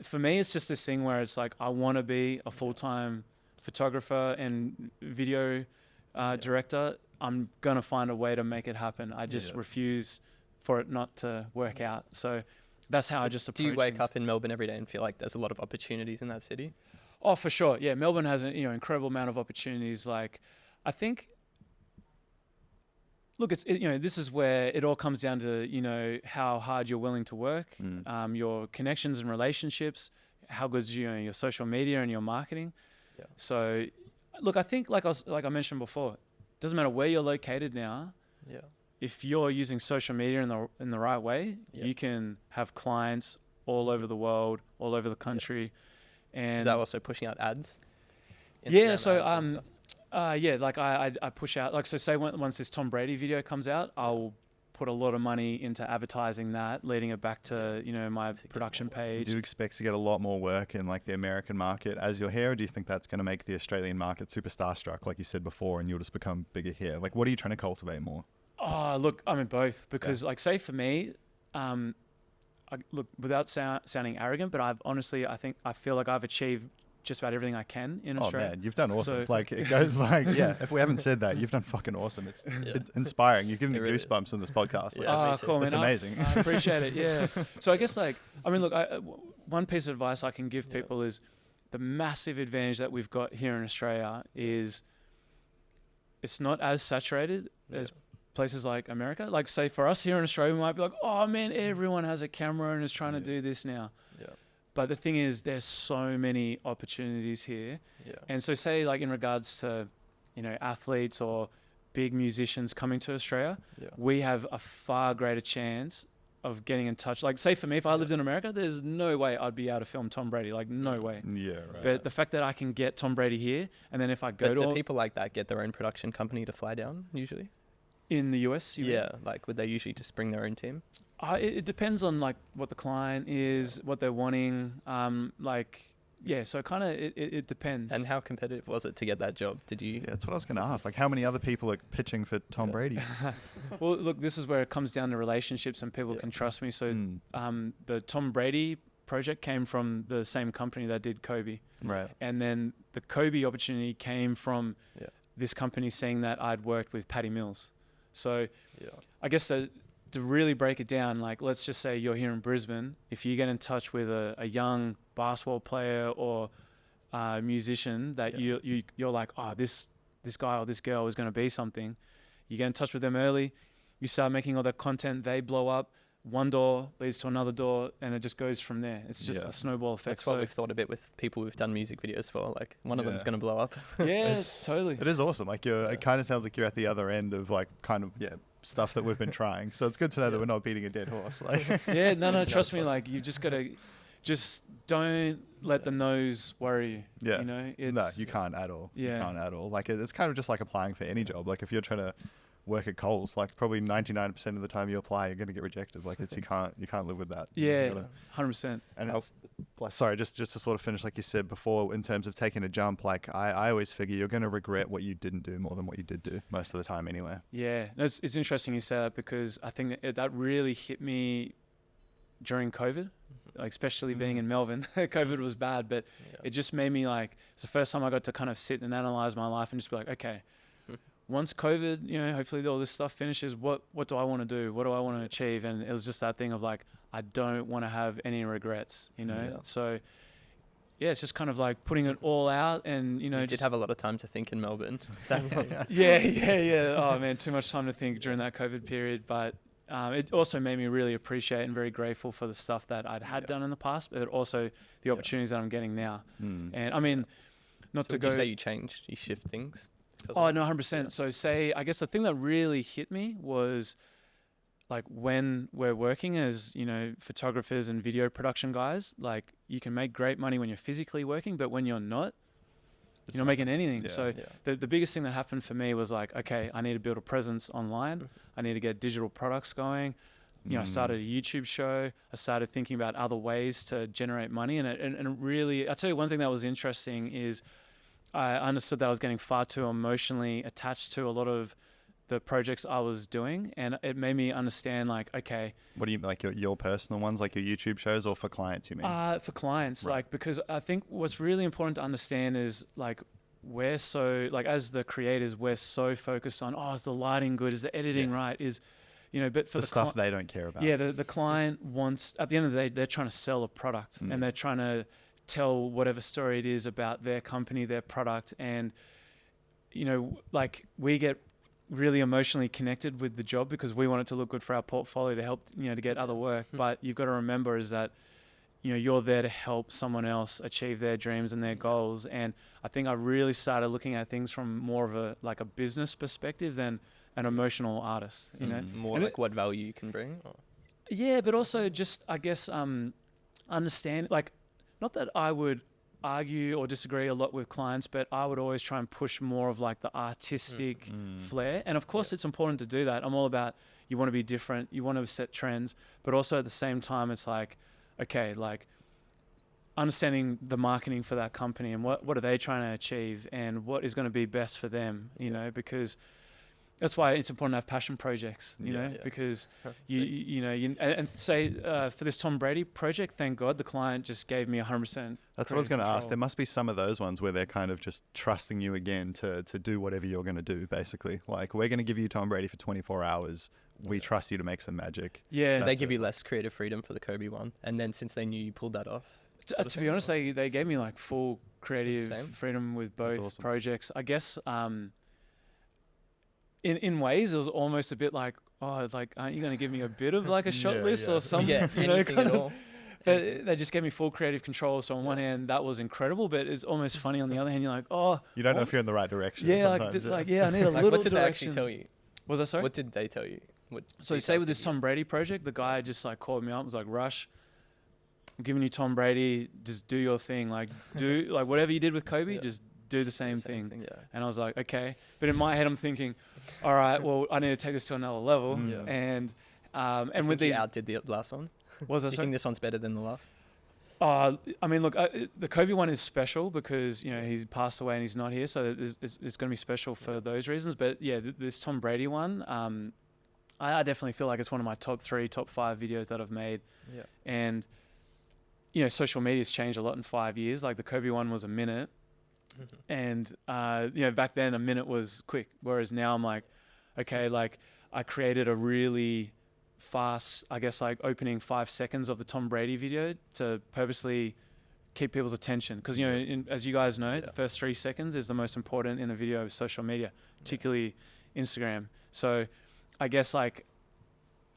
for me, it's just this thing where it's like, I want to be a full-time photographer and video director. I'm going to find a way to make it happen. I just refuse for it not to work out. So that's how I just approach Do you wake things. up in Melbourne every day and feel like there's a lot of opportunities in that city? Oh, for sure. Yeah, Melbourne has an incredible amount of opportunities. Like, I think, look, this is where it all comes down to how hard you're willing to work, your connections and relationships, how good's your social media and your marketing. Yeah. So, look, I think like I mentioned before, it doesn't matter where you're located now. Yeah. If you're using social media in the right way, you can have clients all over the world, all over the country. And Is that also pushing out ads? yeah, Instagram so ads and stuff? like I push out, like, so say once this Tom Brady video comes out, I'll put a lot of money into advertising that, leading it back to my production page. Do you expect to get a lot more work in like the American market as you're here, or do you think that's going to make the Australian market super starstruck, like you said before, and you'll just become bigger here? Like, what are you trying to cultivate more? Oh, look, I mean both, because like, say for me, look, without sounding arrogant, but I feel like I've achieved just about everything I can in Australia. Oh man, you've done awesome. So- Like, it goes like, if we haven't said that, you've done fucking awesome. It's inspiring. You've given me It really is. goosebumps in this podcast. Like, Yeah, Oh, me too. cool, man. It's amazing. I appreciate it. Yeah. So I guess look, one piece of advice I can give people is the massive advantage that we've got here in Australia is it's not as saturated as places like America. Like, say for us here in Australia, we might be like, oh man, everyone has a camera and is trying to do this now. Yeah. But the thing is, there's so many opportunities here. Yeah. And so say like in regards to, athletes or big musicians coming to Australia, Yeah. we have a far greater chance of getting in touch. Like, say for me, if I lived in America, there's no way I'd be able to film Tom Brady. Like, no way. Yeah, right. But the fact that I can get Tom Brady here, and then if I go But do to people like that get their own production company to fly down usually? in the US, you mean? Yeah. Like, would they usually just bring their own team? It depends on like what the client is, what they're wanting. So kind of it depends. And how competitive was it to get that job? Did you? Yeah, that's what I was going to ask. Like, how many other people are pitching for Tom Brady? Well, look, this is where it comes down to relationships, and people can trust me. So the Tom Brady project came from the same company that did Kobe. Right. And then the Kobe opportunity came from this company seeing that I'd worked with Patty Mills. So I guess to really break it down, like, let's just say you're here in Brisbane. If you get in touch with a young basketball player or a musician that you're like, oh, this guy or this girl is going to be something, you get in touch with them early, you start making all that content, they blow up. One door leads to another door, and it just goes from there. It's just a snowball effect. That's what we've thought a bit with people we've done music videos for. Like, one of them's going to blow up. Yeah, totally. It is awesome. Like, it kind of sounds like you're at the other end of like stuff that we've been trying. So it's good to know that we're not beating a dead horse. Like, Yeah, no, trust me. Like, you just gotta, just don't let the no's worry you. Yeah. No, you can't at all. Yeah. You can't at all. Like, it's kind of just like applying for any job. Like, if you're trying to work at Coles, like, probably 99% of the time you apply, you're going to get rejected. Like, you can't live with that. Yeah, You gotta- 100%. And it's, sorry, just to sort of finish, like you said before, in terms of taking a jump, like, I always figure you're going to regret what you didn't do more than what you did do most of the time anyway. Yeah, no, it's interesting you say that, because I think that really hit me during COVID, like, especially being in Melbourne. COVID was bad, but it just made me like, it's the first time I got to kind of sit and analyze my life and just be like, okay, once COVID, hopefully all this stuff finishes, what do I want to do? What do I want to achieve? And it was just that thing of like, I don't want to have any regrets, So yeah, it's just kind of like putting it all out, and You did have a lot of time to think in Melbourne. Yeah. Oh man, too much time to think during that COVID period. But it also made me really appreciate and very grateful for the stuff that I'd had done in the past, but also the opportunities that I'm getting now. And I mean, not So to would go. you say you changed? You shift things? Oh no, 100%. So I guess the thing that really hit me was like when we're working as, photographers and video production guys, like you can make great money when you're physically working, but when you're not, you're not making anything. Yeah. So the biggest thing that happened for me was like, okay, I need to build a presence online. I need to get digital products going. You know, I started a YouTube show. I started thinking about other ways to generate money. And it really, I'll tell you one thing that was interesting is I understood that I was getting far too emotionally attached to a lot of the projects I was doing. And it made me understand like, okay. What do you like your personal ones, like your YouTube shows, or for clients, you mean? For clients, Right. like, because I think what's really important to understand is like, we're so, like as the creators, we're so focused on, is the lighting good? Is the editing right? Is, you know, but for the stuff they don't care about. Yeah, the client wants, at the end of the day, they're trying to sell a product and they're trying to tell whatever story it is about their company, their product. And, you know, like we get really emotionally connected with the job because we want it to look good for our portfolio to help, you know, to get other work. But you've got to remember is that, you know, you're there to help someone else achieve their dreams and their goals. And I think I really started looking at things from more of a, like a business perspective than an emotional artist, you know. More And like what value you can bring. Or? Yeah, but also just, I guess, understand, like, not that I would argue or disagree a lot with clients, but I would always try and push more of like the artistic flair. And of course it's important to do that. I'm all about, you want to be different, you want to set trends, but also at the same time, it's like, okay, like understanding the marketing for that company and what are they trying to achieve and what is going to be best for them, you know, because that's why it's important to have passion projects, you know, because you know, and say for this Tom Brady project, thank God the client just gave me 100%. That's what I was going to ask. There must be some of those ones where they're kind of just trusting you again to do whatever you're going to do, basically. Like, we're going to give you Tom Brady for 24 hours. We trust you to make some magic. Yeah. They give you less creative freedom for the Kobe one. And then since they knew you pulled that off. To be honest, they gave me like full creative freedom with both projects. I guess in ways it was almost a bit like, like, aren't you going to give me a bit of like a shot list or something? Yeah, you know, anything at all. But they just gave me full creative control. So on one hand, that was incredible, but it's almost funny. On the other hand, you're like, you don't know if you're in the right direction. Yeah, sometimes, like, I need a Like, little what did direction. they actually tell you? Was that sorry? What did they tell you? So say with this Tom Brady project, the guy just like called me up, was like, Rush, I'm giving you Tom Brady, just do your thing. Like do like whatever you did with Kobe, just do the same thing. And I was like, okay. But in my head, I'm thinking, all right, well, I need to take this to another level. And with these, you outdid the last one. Was that you think this one's better than the last? I mean, look, the Kobe one is special because, you know, he's passed away and he's not here. So it's going to be special for those reasons. But yeah, this Tom Brady one, I definitely feel like it's one of my top 3, top 5 videos that I've made. Yeah. And, you know, social media's changed a lot in 5 years. Like the Kobe one was a minute. And, you know, back then a minute was quick. Whereas now I'm like, okay, like I created a really fast, I guess, like opening 5 seconds of the Tom Brady video to purposely keep people's attention. Because, you know, as you guys know, the first 3 seconds is the most important in a video of social media, particularly Instagram. So I guess like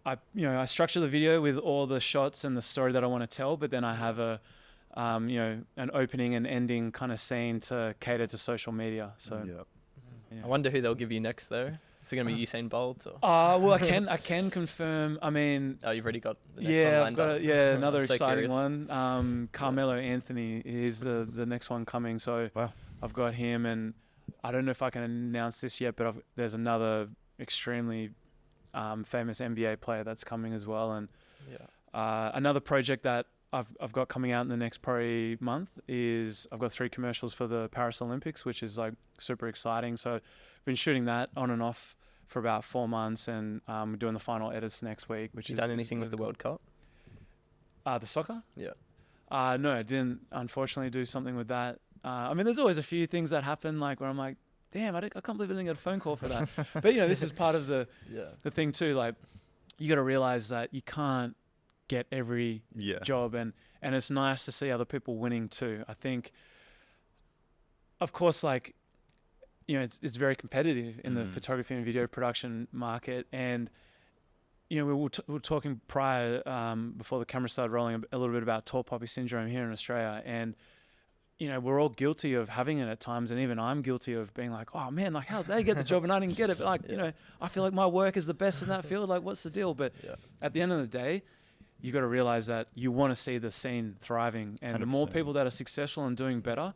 I structure the video with all the shots and the story that I want to tell, but then I have a, you know, an opening and ending kind of scene to cater to social media. So I wonder who they'll give you next though. Is it going to be Usain Bolt? Or? Well, I can confirm. I mean, you've already got the next one lined up. Another so exciting curious. one. Carmelo Anthony is the next one coming. So I've got him, and I don't know if I can announce this yet, but there's another extremely famous NBA player that's coming as well, and another project that I've got coming out in the next probably month is I've got 3 commercials for the Paris Olympics, which is like super exciting. So I've been shooting that on and off for about 4 months, and we're doing the final edits next week. Which you done anything with the World Cup? The soccer? Yeah. No, I didn't unfortunately do something with that. I mean, there's always a few things that happen like where I'm like, damn, I can't believe I didn't get a phone call for that. But you know, this is part of the thing too. Like, you got to realize that you can't get every job, and it's nice to see other people winning too. I think, of course, like, you know, it's very competitive in the photography and video production market, and you know, we were talking prior before the camera started rolling a little bit about tall poppy syndrome here in Australia, and you know, we're all guilty of having it at times, and even I'm guilty of being like, oh man, like how did they get the job and I didn't get it? But like, you know, I feel like my work is the best in that field. Like, what's the deal? But at the end of the day, you got to realize that you want to see the scene thriving, and 100%. The more people that are successful and doing better,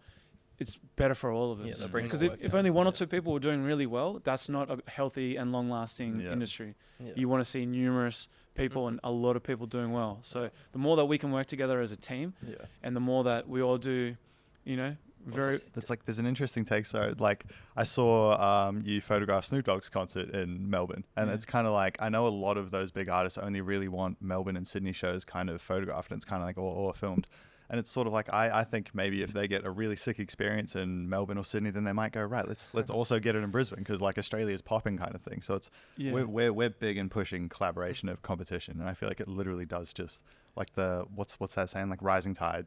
it's better for all of us. Yeah, they'll bring Because more if work only down. one or two people were doing really well, that's not a healthy and long-lasting Yeah. industry. Yeah. You want to see numerous people and a lot of people doing well. So the more that we can work together as a team, Yeah. and the more that we all do, you know, very That's like, there's an interesting take. So like I saw you photograph Snoop Dogg's concert in Melbourne, and Yeah. it's kind of like, I know a lot of those big artists only really want Melbourne and Sydney shows kind of photographed, and it's kind of like all filmed. And it's sort of like, I think maybe if they get a really sick experience in Melbourne or Sydney, then they might go, right, let's also get it in Brisbane, because like Australia's popping kind of thing. So it's Yeah. we're big in pushing collaboration of competition, and I feel like it literally does just like the what's that saying, like rising tide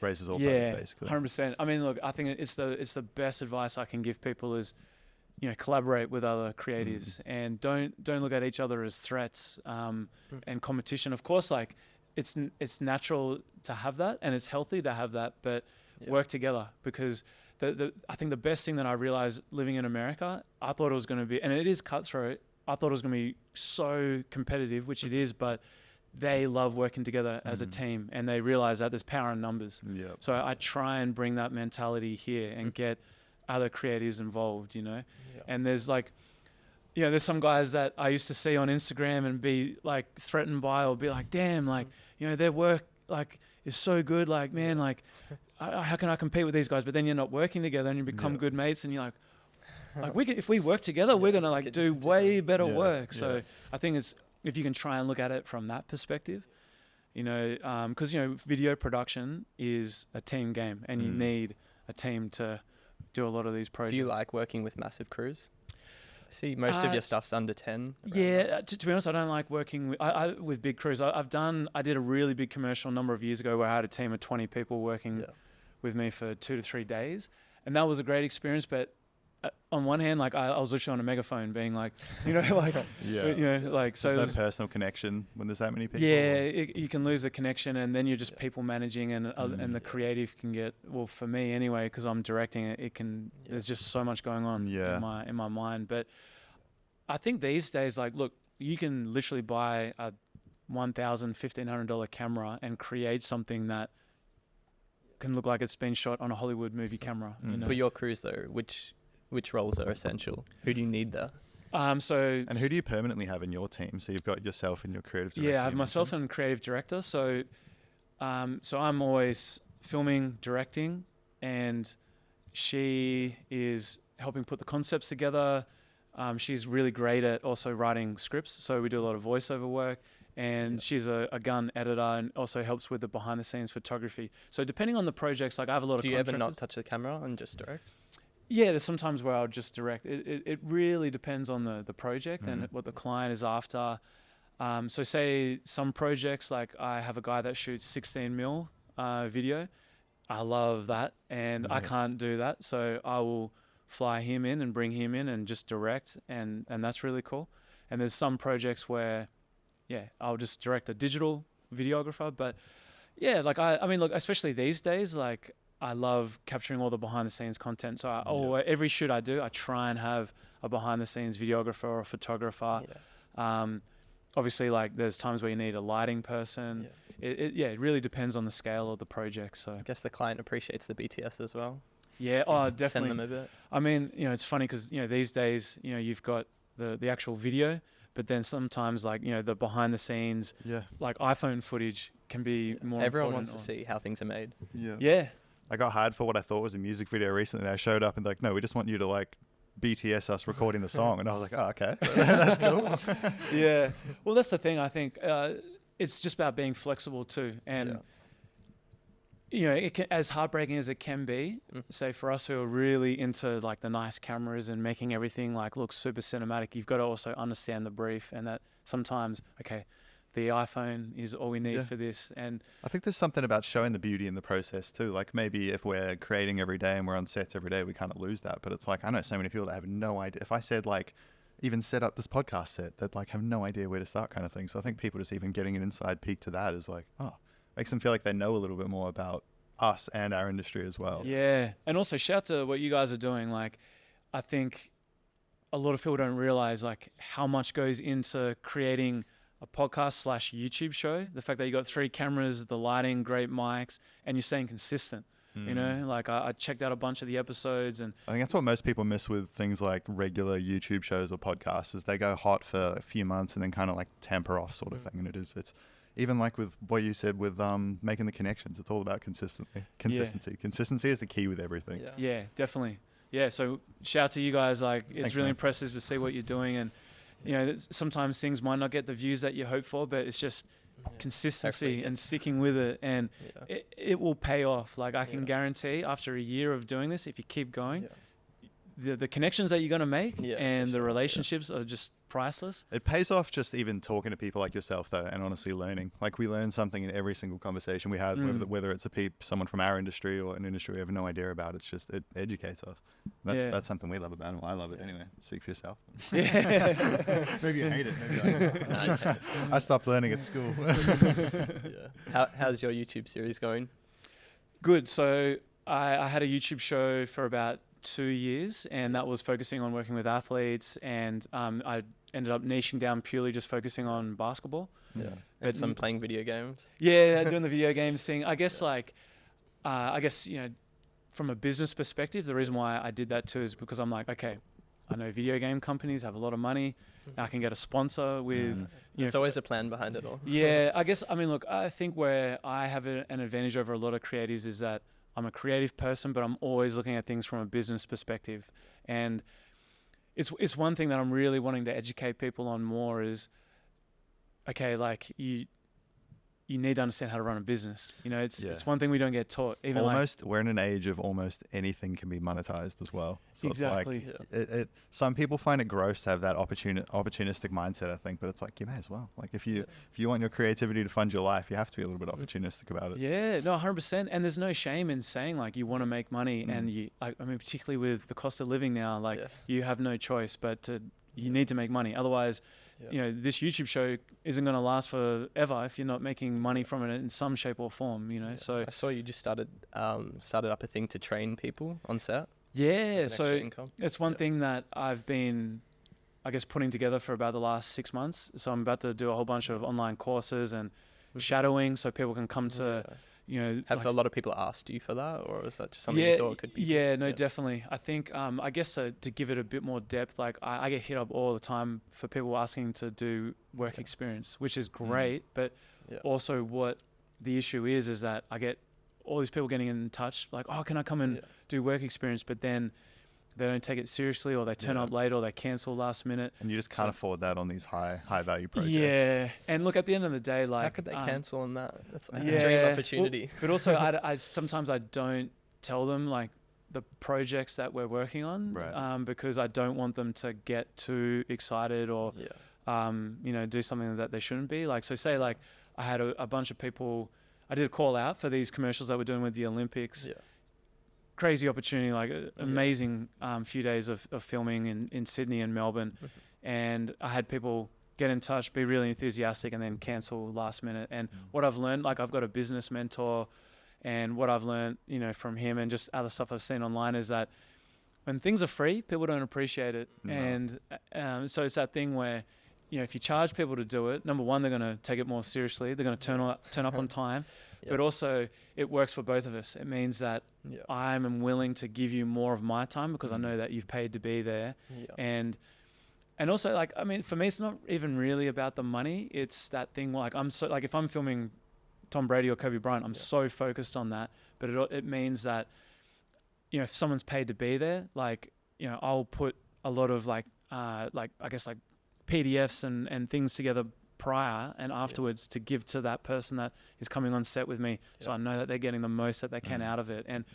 raises all boats, basically. 100%. I mean, look, I think it's the best advice I can give people is, you know, collaborate with other creatives and don't look at each other as threats and competition. Of course, like it's natural to have that and it's healthy to have that, but work together, because I think the best thing that I realized living in America, I thought it was going to be, and it is cutthroat. I thought it was going to be so competitive, which it is, but they love working together as a team, and they realize that there's power in numbers. Yeah. So I try and bring that mentality here and get other creatives involved, you know. And there's like, you know, there's some guys that I used to see on Instagram and be like threatened by, or be like, damn, like, you know, their work like is so good, like, man, like, how can I compete with these guys? But then you're not working together and you become good mates, and you're like we could, if we work together, we're gonna like do way better work. So I think it's, if you can try and look at it from that perspective, you know, because, you know, video production is a team game, and you need a team to do a lot of these projects. Do you like working with massive crews? I see most of your stuff's under 10. Yeah, to be honest, I don't like working with big crews. I did a really big commercial a number of years ago where I had a team of 20 people working with me for 2 to 3 days, and that was a great experience. But on one hand, like I was literally on a megaphone being like, you know, like, you know, like, so there's no personal connection when there's that many people. Yeah, you can lose the connection, and then you're just people managing, and the creative can get, well, for me anyway, because I'm directing it, it can. There's just so much going on in my mind. But I think these days, like, look, you can literally buy a $1,000, $1,500 camera and create something that can look like it's been shot on a Hollywood movie camera. You know? For your crews though, which roles are essential? Who do you need there? And who do you permanently have in your team? So you've got yourself and your creative director. Yeah, I have myself and creative director. So I'm always filming, directing, and she is helping put the concepts together. She's really great at also writing scripts. So we do a lot of voiceover work, and she's a gun editor and also helps with the behind the scenes photography. So depending on the projects, like I have a lot of Do you ever not touch the camera and just direct? Yeah, there's sometimes where I'll just direct. It really depends on the project and what the client is after. So say some projects, like I have a guy that shoots 16 mil video. I love that, and I can't do that. So I will fly him in and bring him in and just direct, and that's really cool. And there's some projects where, I'll just direct a digital videographer. But yeah, like I mean, look, especially these days, like I love capturing all the behind the scenes content. So every shoot I do, I try and have a behind the scenes videographer or a photographer. Obviously, like there's times where you need a lighting person. It really depends on the scale of the project. So I guess the client appreciates the BTS as well. Yeah, definitely. Send them a bit. I mean, you know, it's funny because, you know, these days, you know, you've got the actual video, but then sometimes, like, you know, the behind the scenes, like iPhone footage can be more. Everyone wants to see how things are made. Yeah. I got hired for what I thought was a music video recently. I showed up and like, no, we just want you to like BTS us recording the song. And I was like, oh, okay. That's cool. Yeah. Well, that's the thing. I think it's just about being flexible too. And, you know, it can, as heartbreaking as it can be, say for us who are really into like the nice cameras and making everything like look super cinematic, you've got to also understand the brief, and that sometimes, the iPhone is all we need for this. And I think there's something about showing the beauty in the process too. Like maybe if we're creating every day and we're on sets every day, we kind of lose that. But it's like, I know so many people that have no idea. If I said like, even set up this podcast set, that like have no idea where to start kind of thing. So I think people just even getting an inside peek to that is like, makes them feel like they know a little bit more about us and our industry as well. Yeah. And also shout out to what you guys are doing. Like, I think a lot of people don't realize like how much goes into creating a podcast / YouTube show. The fact that you got 3 cameras, the lighting, great mics, and you're staying consistent. You know, like I checked out a bunch of the episodes, and I think that's what most people miss with things like regular YouTube shows or podcasts is they go hot for a few months and then kind of like temper off sort of thing. And it's even like with what you said with making the connections. It's all about consistency. Consistency is the key with everything. Yeah, definitely. Yeah, so shout out to you guys. Like, it's Thanks, really man. impressive to see what you're doing, and you know, sometimes things might not get the views that you hope for, but it's just consistency and sticking with it, and it will pay off. Like, I can guarantee after a year of doing this, if you keep going, the connections that you're going to make and the relationships are just priceless. It pays off just even talking to people like yourself, though, and honestly learning. Like, we learn something in every single conversation we have, whether it's someone from our industry or an industry we have no idea about. It's just, it educates us. That's something we love about it. Well, I love it anyway. Speak for yourself. Maybe you hate it. Maybe I stopped learning at school. How's your YouTube series going? Good. So I had a YouTube show for about 2 years, and that was focusing on working with athletes, and I ended up niching down purely just focusing on basketball. And some playing video games. Doing the video games thing. I guess you know, from a business perspective, the reason why I did that too is because I'm like, okay, I know video game companies have a lot of money. I can get a sponsor with you know, There's always a plan behind it all. I guess, I mean, look, I think where I have an advantage over a lot of creatives is that I'm a creative person, but I'm always looking at things from a business perspective. And it's one thing that I'm really wanting to educate people on more is, okay, like you need to understand how to run a business. You know, it's one thing we don't get taught. Even we're in an age of almost anything can be monetized as well. So exactly. It's like, some people find it gross to have that opportunistic mindset, I think, but it's like, you may as well. Like, if you want your creativity to fund your life, you have to be a little bit opportunistic about it. Yeah, no, 100%. And there's no shame in saying like you want to make money, and I mean, particularly with the cost of living now, like you have no choice but you need to make money. Otherwise, you know, this YouTube show isn't going to last forever if you're not making money from it in some shape or form, you know. So I saw you just started up a thing to train people on set. Yeah, so it's one thing that I've been, I guess, putting together for about the last 6 months. So I'm about to do a whole bunch of online courses and shadowing, so people can come to, you know. Have a lot of people asked you for that, or is that just something you thought could be? Yeah, no, definitely. I think, I guess to give it a bit more depth, like I get hit up all the time for people asking to do work experience, which is great, but also what the issue is that I get all these people getting in touch, like, oh, can I come and do work experience? But then they don't take it seriously, or they turn up late, or they cancel last minute. And you just can't afford that on these high value projects. Yeah, and look, at the end of the day, like, how could they cancel on that? That's like a dream opportunity. Well, but also, I sometimes I don't tell them like the projects that we're working on, because I don't want them to get too excited or you know, do something that they shouldn't be. Like, so say like I had a bunch of people. I did a call out for these commercials that we're doing with the Olympics. Crazy opportunity, like amazing few days of filming in Sydney and Melbourne. And I had people get in touch, be really enthusiastic, and then cancel last minute. And what I've learned, like, I've got a business mentor, and what I've learned, you know, from him and just other stuff I've seen online is that when things are free, people don't appreciate it. And so it's that thing where, you know, if you charge people to do it, number one, they're going to take it more seriously. They're going to turn up on time. But also, it works for both of us. It means that I'm willing to give you more of my time because I know that you've paid to be there. And also, like, I mean, for me, it's not even really about the money. It's that thing, like, I'm so, like, if I'm filming Tom Brady or Kobe Bryant, I'm so focused on that. But it means that, you know, if someone's paid to be there, like, you know, I'll put a lot of like I guess like PDFs and things together prior and afterwards to give to that person that is coming on set with me, so I know that they're getting the most that they can out of it. And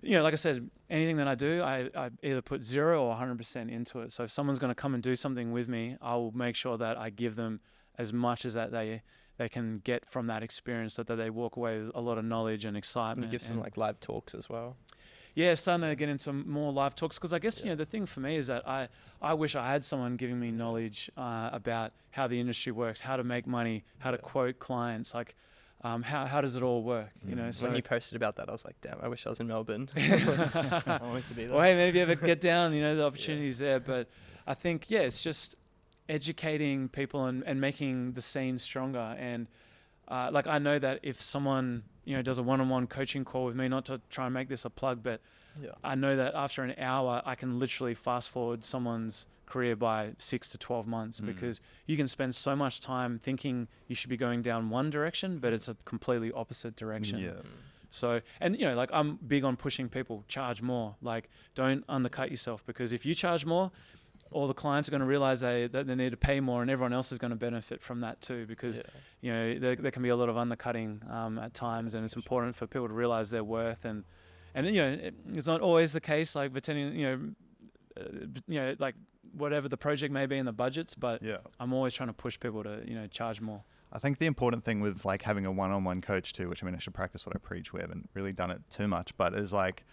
you know, like I said, anything that I do, I either put 0 or 100% into it. So if someone's going to come and do something with me, I'll make sure that I give them as much as that they can get from that experience, so that they walk away with a lot of knowledge and excitement. And give some like live talks as well. Yeah, starting to get into more live talks, because I guess, you know, the thing for me is that I wish I had someone giving me knowledge about how the industry works, how to make money, how to quote clients, like how does it all work, you know? So when you posted about that, I was like, damn, I wish I was in Melbourne. I wanted to be there. Well, hey, maybe if you ever get down, you know, the opportunity's there. But I think, it's just educating people and making the scene stronger. And like I know that if someone, does a one-on-one coaching call with me, not to try and make this a plug, but I know that after an hour, I can literally fast forward someone's career by 6 to 12 months because you can spend so much time thinking you should be going down one direction, but it's a completely opposite direction. Yeah. So, and like I'm big on pushing people, charge more. Like, don't undercut yourself, because if you charge more, all the clients are going to realize that they need to pay more, and everyone else is going to benefit from that too, because there can be a lot of undercutting at times, and it's important for people to realize their worth. And it's not always the case, like pretending, like whatever the project may be in the budgets, but I'm always trying to push people to charge more. I think the important thing with like having a one-on-one coach too, which I mean, I should practice what I preach. We haven't really done it too much, but is like,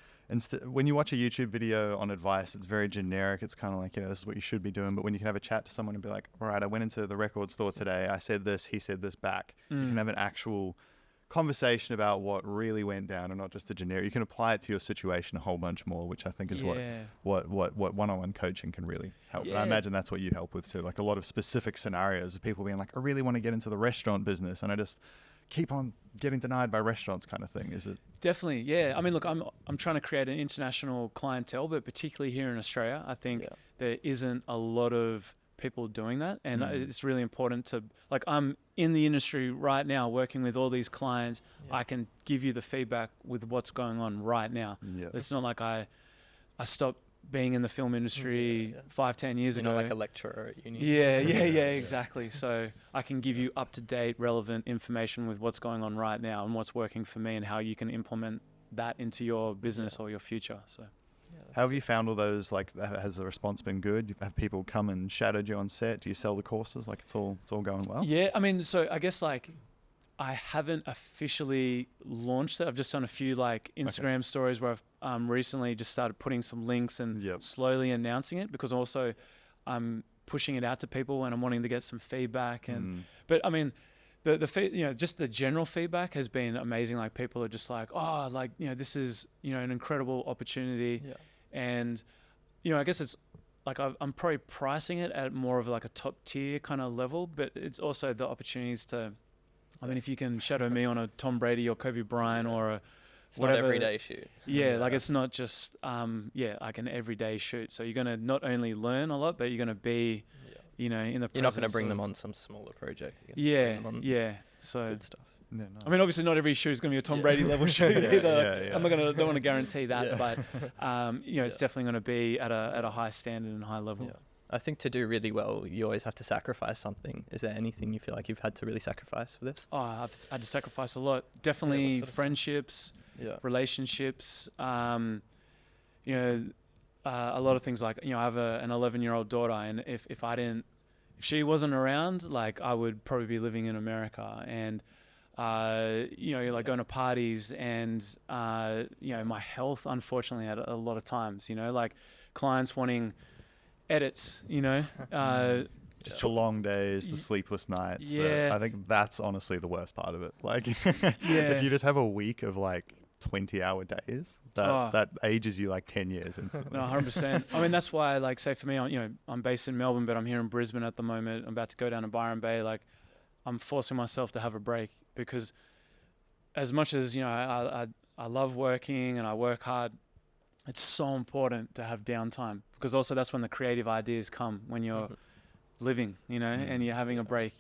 when you watch a YouTube video on advice, it's very generic. It's kind of like, this is what you should be doing. But when you can have a chat to someone and be like, all right, I went into the record store today. I said this, he said this back. You can have an actual conversation about what really went down, and not just a generic. You can apply it to your situation a whole bunch more, which I think is what one-on-one coaching can really help. And I imagine that's what you help with too. Like a lot of specific scenarios of people being like, I really want to get into the restaurant business, and I just keep on getting denied by restaurants, kind of thing. Is it? Definitely, yeah. I mean, look, I'm trying to create an international clientele, but particularly here in Australia, I think there isn't a lot of people doing that, and it's really important to, like, I'm in the industry right now working with all these clients. I can give you the feedback with what's going on right now. It's not like I stopped being in the film industry 5-10 years ago. Not like a lecturer at uni. Yeah, exactly. So I can give you up-to-date, relevant information with what's going on right now and what's working for me, and how you can implement that into your business or your future. So, how have you found all those? Like, has the response been good? Have people come and shadowed you on set? Do you sell the courses? Like, it's all going well? Yeah, I mean, so I guess like I haven't officially launched it. I've just done a few like Instagram stories where I've recently just started putting some links and slowly announcing it, because also I'm pushing it out to people and I'm wanting to get some feedback. And but I mean, just the general feedback has been amazing. Like, people are just like, oh, like, this is, an incredible opportunity. And, I guess it's like I'm probably pricing it at more of like a top tier kind of level, but it's also the opportunities to, I mean, if you can shadow me on a Tom Brady or Kobe Bryant or a whatever, not everyday shoot. Like it's not just, like an everyday shoot. So you're going to not only learn a lot, but you're going to be, in the presence. You're not going to bring them on some smaller project. So good stuff. Yeah, nice. I mean, obviously not every shoot is going to be a Tom Brady level shoot either. I'm don't want to guarantee that, but it's definitely going to be at a high standard and high level. I think to do really well, you always have to sacrifice something. Is there anything you feel like you've had to really sacrifice for this? Oh, I've had to sacrifice a lot. Definitely friendships, relationships. A lot of things, like, I have an 11-year-old daughter, and if she wasn't around, like, I would probably be living in America, and like going to parties, and my health, unfortunately, at a lot of times, like clients wanting edits, just the long days, the sleepless nights. I think that's honestly the worst part of it. Like, if you just have a week of like 20-hour days, that ages you like 10 years instantly. No, 100%. I mean, that's why, like, say for me, I'm based in Melbourne, but I'm here in Brisbane at the moment. I'm about to go down to Byron Bay. Like, I'm forcing myself to have a break, because as much as, I love working and I work hard, it's so important to have downtime, because also that's when the creative ideas come, when you're living, and you're having a break.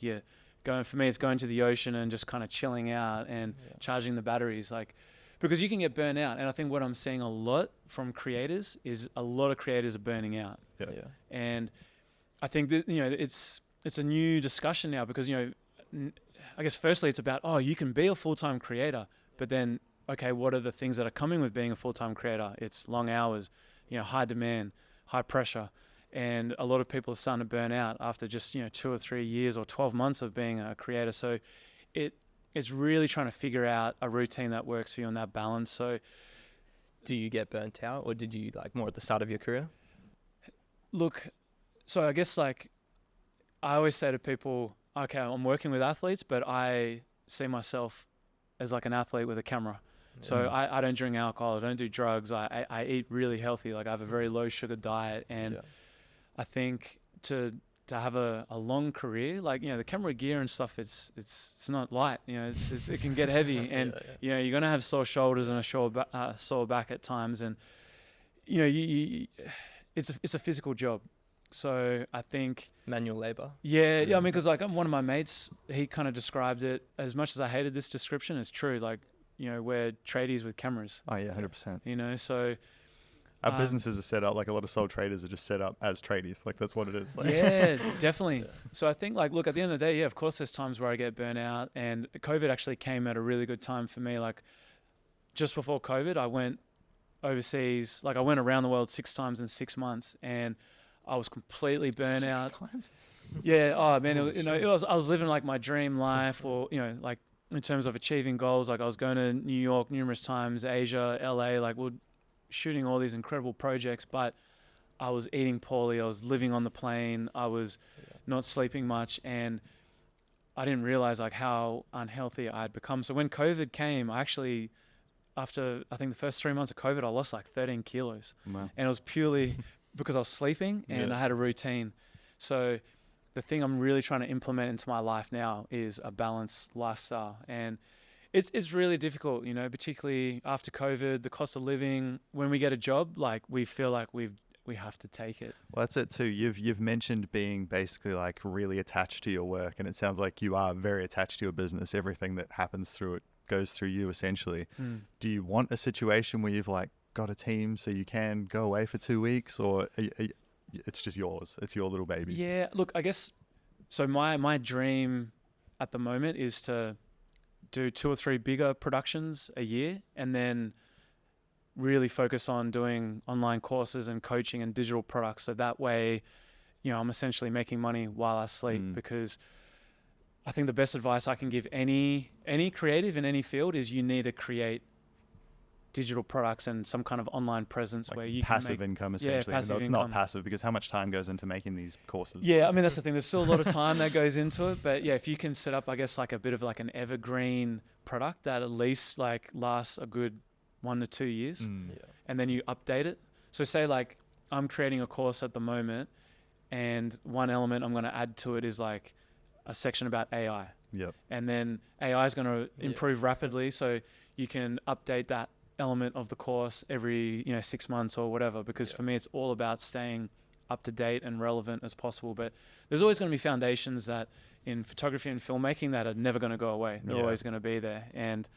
For me, it's going to the ocean and just kind of chilling out and charging the batteries, like, because you can get burnt out. And I think what I'm seeing a lot from creators is a lot of creators are burning out. And I think that, it's a new discussion now, because, I guess firstly it's about, you can be a full-time creator, but then, okay, what are the things that are coming with being a full-time creator? It's long hours, high demand, high pressure. And a lot of people are starting to burn out after just, 2 or 3 years or 12 months of being a creator. So it's really trying to figure out a routine that works for you and that balance. So do you get burnt out, or did you, like, more at the start of your career? Look, so I guess, like, I always say to people, okay, I'm working with athletes, but I see myself as like an athlete with a camera. So I don't drink alcohol, I don't do drugs, I eat really healthy. Like, I have a very low sugar diet, and I think to to have a long career, like, you know, the camera gear and stuff, it's not light, you know, it can get heavy, and you know, you're gonna have sore shoulders and a sore back at times, and you know, it's a physical job. So I think manual labor. Yeah. I mean, because like one of my mates, he kind of described it, as much as I hated this description, it's true. Like, you know, we're tradies with cameras. Oh yeah, 100%. You know, so our businesses are set up like a lot of sole traders are just set up as tradies. Like that's what it is. Like. Yeah, definitely. Yeah. So I think, like, look, at the end of the day, yeah, of course, there's times where I get burnt out, and COVID actually came at a really good time for me. Like, just before COVID, I went overseas. Like, I went around the world 6 times in 6 months, and I was completely burnt out. 6 times? Yeah. Oh man, you know, I was living like my dream life, or, you know, like in terms of achieving goals. Like, I was going to New York numerous times, Asia, LA, like we're shooting all these incredible projects, but I was eating poorly. I was living on the plane. I was not sleeping much, and I didn't realize like how unhealthy I had become. So when COVID came, I actually, after I think the first 3 months of COVID, I lost like 13 kilos. Wow. And it was purely because I was sleeping and I had a routine. So the thing I'm really trying to implement into my life now is a balanced lifestyle. And it's really difficult, you know, particularly after COVID, the cost of living. When we get a job, like, we feel like we have to take it. Well, that's it too. You've mentioned being basically like really attached to your work, and it sounds like you are very attached to your business. Everything that happens through it goes through you essentially. Do you want a situation where you've like got a team so you can go away for 2 weeks, or it's just yours? It's your little baby. Yeah, look, I guess so. My dream at the moment is to do 2 or 3 bigger productions a year, and then really focus on doing online courses and coaching and digital products. So that way, you know, I'm essentially making money while I sleep, because I think the best advice I can give any creative in any field is you need to create digital products and some kind of online presence, like where you passive can make income essentially. Yeah, passive it's income. not passive, because how much time goes into making these courses? Yeah, I mean, that's the thing. There's still a lot of time that goes into it, but yeah, if you can set up, I guess, like a bit of like an evergreen product that at least like lasts a good 1 to 2 years, and then you update it. So say like I'm creating a course at the moment, and one element I'm going to add to it is like a section about AI. Yep. And then AI is going to improve rapidly, so you can update that element of the course every 6 months or whatever, because for me it's all about staying up to date and relevant as possible. But there's always going to be foundations that in photography and filmmaking that are never going to go away. They're always going to be there, and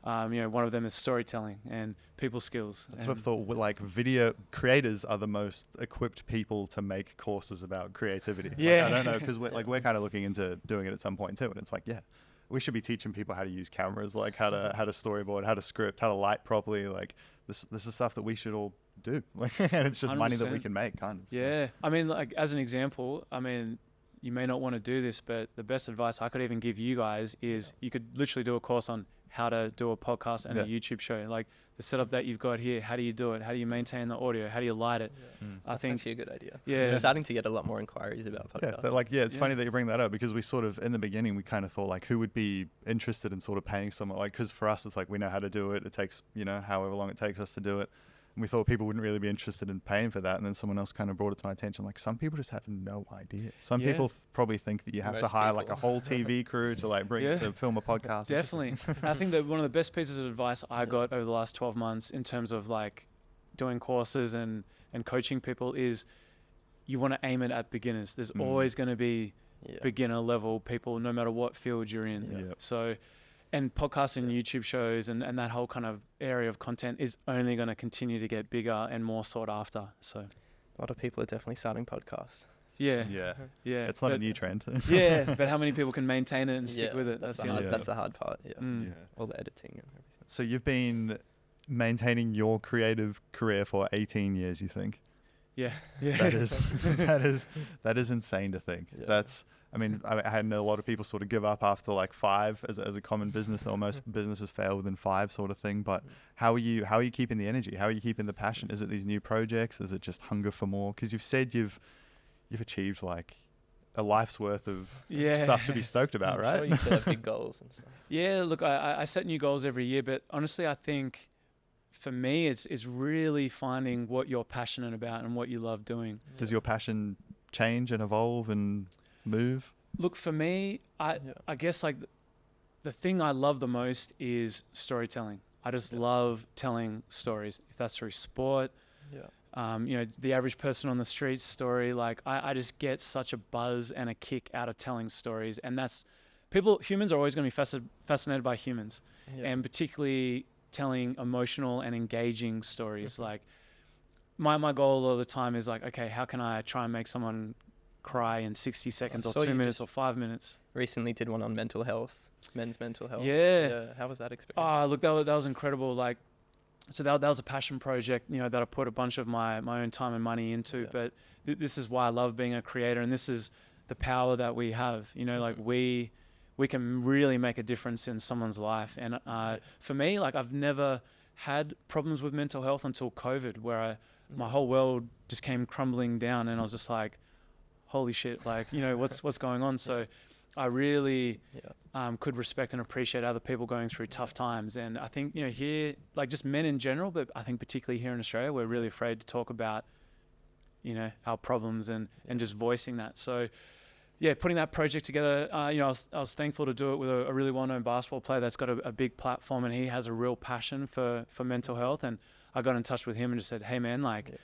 one of them is storytelling and people skills. That's what I've thought. Like, video creators are the most equipped people to make courses about creativity. Yeah. Like, I don't know, because we're kind of looking into doing it at some point too, and it's like, we should be teaching people how to use cameras, like how to storyboard, how to script, how to light properly. Like this is stuff that we should all do. Like, and it's just 100%. Money that we can make, kind of. Yeah. So. I mean, like, as an example, I mean, you may not want to do this, but the best advice I could even give you guys is you could literally do a course on how to do a podcast and a YouTube show. Like the setup that you've got here, how do you do it? How do you maintain the audio? How do you light it? I think actually a good idea. Yeah. We're starting to get a lot more inquiries about podcasts. It's funny that you bring that up, because we sort of, in the beginning, we kind of thought like, who would be interested in sort of paying someone, like, because for us, it's like, we know how to do it. It takes, however long it takes us to do it. And we thought people wouldn't really be interested in paying for that. And then someone else kind of brought it to my attention. Like, some people just have no idea. Some people probably think that you have to hire like a whole TV crew to like bring to film a podcast. Definitely. I think that one of the best pieces of advice I got over the last 12 months in terms of like doing courses and coaching people is you want to aim it at beginners. There's always going to be beginner level people, no matter what field you're in. So, and podcasting and YouTube shows and that whole kind of area of content is only going to continue to get bigger and more sought after. So a lot of people are definitely starting podcasts. Yeah. It's not a new trend. But how many people can maintain it and stick with it? That's the hard part. All the editing and everything. So you've been maintaining your creative career for 18 years, you think? Yeah. That is insane to think. That's, I mean, I know a lot of people sort of give up after like 5 as a common business, or most businesses fail within 5 sort of thing. But how are you keeping the energy? How are you keeping the passion? Is it these new projects? Is it just hunger for more? Because you've said you've achieved like a life's worth of stuff to be stoked about, right? Sure, you set big goals and stuff. Yeah, look, I set new goals every year, but honestly, I think for me, it's really finding what you're passionate about and what you love doing. Does your passion change and evolve and move? Look, for me, I guess like the thing I love the most is storytelling. I just love telling stories. If that's through sport, the average person on the street story, like I just get such a buzz and a kick out of telling stories. And that's humans are always going to be fascinated by humans, and particularly telling emotional and engaging stories. Like my goal all the time is like, okay, how can I try and make someone cry in 60 seconds or 2 minutes or 5 minutes? Recently did one on mental health, men's mental health. Yeah. How was that experience? Oh, look, that was incredible. Like, so that was a passion project, that I put a bunch of my own time and money into. But this is why I love being a creator, and this is the power that we have. Like we can really make a difference in someone's life. And for me, like I've never had problems with mental health until COVID, where my whole world just came crumbling down, and I was just like, holy shit, like, what's going on? So I really could respect and appreciate other people going through tough times. And I think, here, like just men in general, but I think particularly here in Australia, we're really afraid to talk about, our problems and just voicing that. So yeah, putting that project together, I was thankful to do it with a really well-known basketball player that's got a big platform, and he has a real passion for mental health. And I got in touch with him and just said, hey man, like,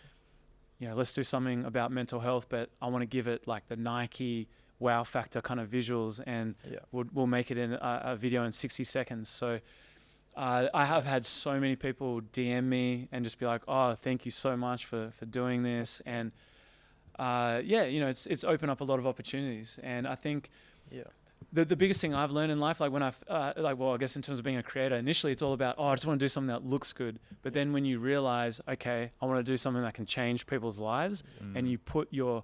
let's do something about mental health, but I want to give it like the Nike wow factor kind of visuals, and we'll make it in a video in 60 seconds. So I have had so many people DM me and just be like, oh, thank you so much for doing this. And it's opened up a lot of opportunities. And I think the biggest thing I've learned in life, like when I guess in terms of being a creator, initially it's all about, I just want to do something that looks good. But then when you realize, okay, I want to do something that can change people's lives, and you put your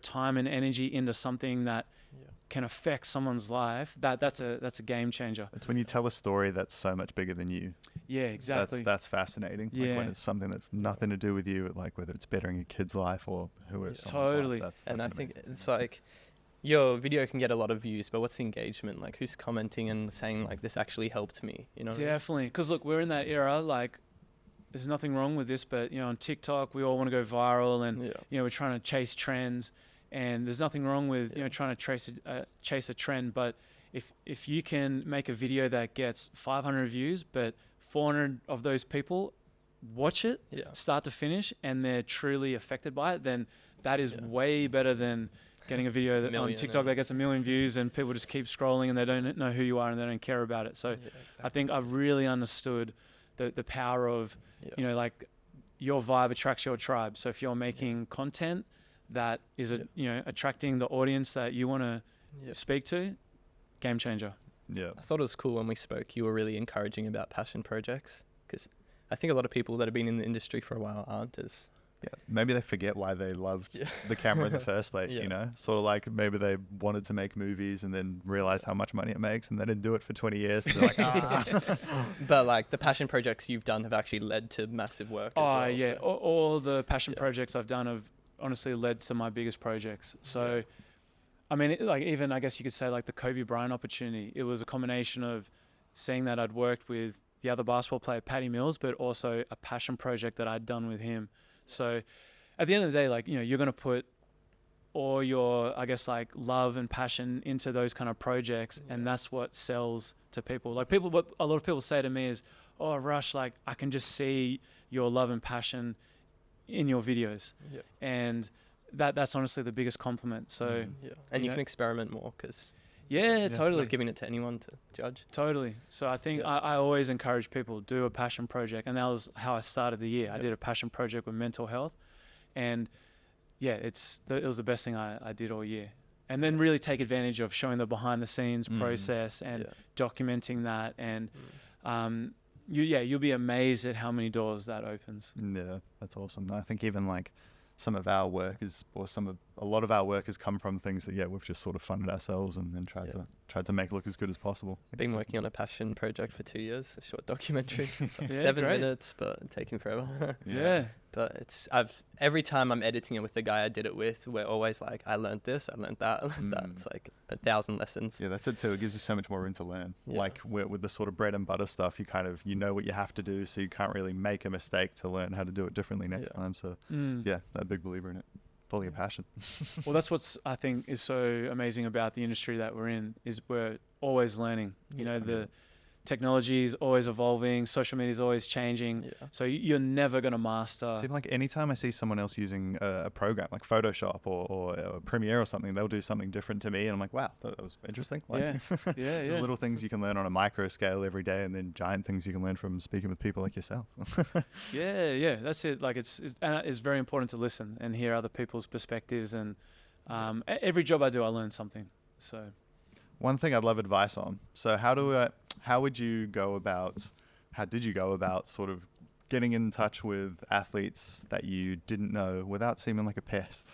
time and energy into something that can affect someone's life, that's a game changer. It's when you tell a story that's so much bigger than you. Yeah, exactly. That's fascinating. Yeah. Like when it's something that's nothing to do with you, like whether it's bettering a kid's life or someone's totally. life. That's and I amazing. think it's like your video can get a lot of views, but what's the engagement? Like who's commenting and saying like this actually helped me? Definitely, because look, we're in that era. Like, there's nothing wrong with this, but on TikTok we all want to go viral, and we're trying to chase trends. And there's nothing wrong with trying to chase a trend, but if you can make a video that gets 500 views, but 400 of those people watch it start to finish, and they're truly affected by it, then that is way better than getting a video on TikTok that gets 1 million views and people just keep scrolling and they don't know who you are and they don't care about it. So exactly. I think I've really understood the power of like your vibe attracts your tribe. So if you're making content that is attracting the audience that you want to speak to, game changer. Yeah, I thought it was cool when we spoke. You were really encouraging about passion projects, because I think a lot of people that have been in the industry for a while aren't as. Yeah, maybe they forget why they loved the camera in the first place. Sort of like maybe they wanted to make movies and then realized how much money it makes, and they didn't do it for 20 years. So they're like, But like the passion projects you've done have actually led to massive work. As well, yeah, so. all the passion projects I've done have honestly led to my biggest projects. So I mean, like even I guess you could say like the Kobe Bryant opportunity, it was a combination of seeing that I'd worked with the other basketball player Patty Mills, but also a passion project that I'd done with him. So at the end of the day, like, you're going to put all your, I guess, like love and passion into those kind of projects, and that's what sells to people. Like what a lot of people say to me is, oh, Rush, like I can just see your love and passion in your videos. And that's honestly the biggest compliment. So and you can experiment more, because totally, not giving it to anyone to judge. Totally. So I think I always encourage people to do a passion project, and that was how I started the year. I did a passion project with mental health, and it was the best thing I did all year. And then really take advantage of showing the behind the scenes process and documenting that, and you'll be amazed at how many doors that opens. Yeah, that's awesome. I think even like some of our work a lot of our work has come from things that we've just sort of funded ourselves and then tried to make look as good as possible. Been working on a passion project for 2 years, a short documentary. It's like 7 minutes, but taking forever. But every time I'm editing it with the guy I did it with, we're always like, I learned this, I learned that. It's like 1,000 lessons. Yeah, that's it too. It gives you so much more room to learn. Like with the sort of bread and butter stuff, you know what you have to do, so you can't really make a mistake to learn how to do it differently next time. So a big believer in it. Follow your passion. Well, that's what's I think is so amazing about the industry that we're in is we're always learning. You know, the technology is always evolving, social media is always changing. Yeah. So you're never going to master. It's even like anytime I see someone else using a program like Photoshop or Premiere or something, they'll do something different to me. And I'm like, wow, that was interesting. Like, yeah. There's little things you can learn on a micro scale every day, and then giant things you can learn from speaking with people like yourself. Yeah. That's it. Like it's very important to listen and hear other people's perspectives. And every job I do, I learn something. So one thing I'd love advice on. So how did you go about sort of getting in touch with athletes that you didn't know without seeming like a pest?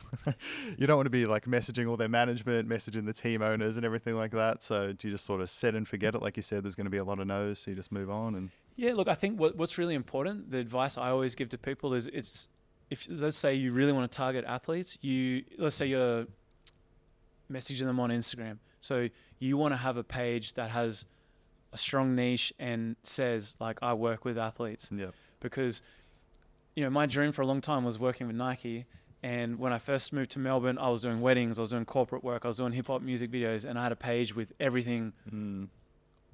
You don't want to be like messaging all their management, messaging the team owners and everything like that. So do you just sort of set and forget it? Like you said, there's going to be a lot of no's, so you just move on. And yeah, look, I think what's really important, the advice I always give to people is if let's say you really want to target athletes, let's say you're messaging them on Instagram. So you want to have a page that has a strong niche and says like, I work with athletes. Yeah. Because, you know, my dream for a long time was working with Nike. And when I first moved to Melbourne, I was doing weddings, I was doing corporate work, I was doing hip hop music videos, and I had a page with everything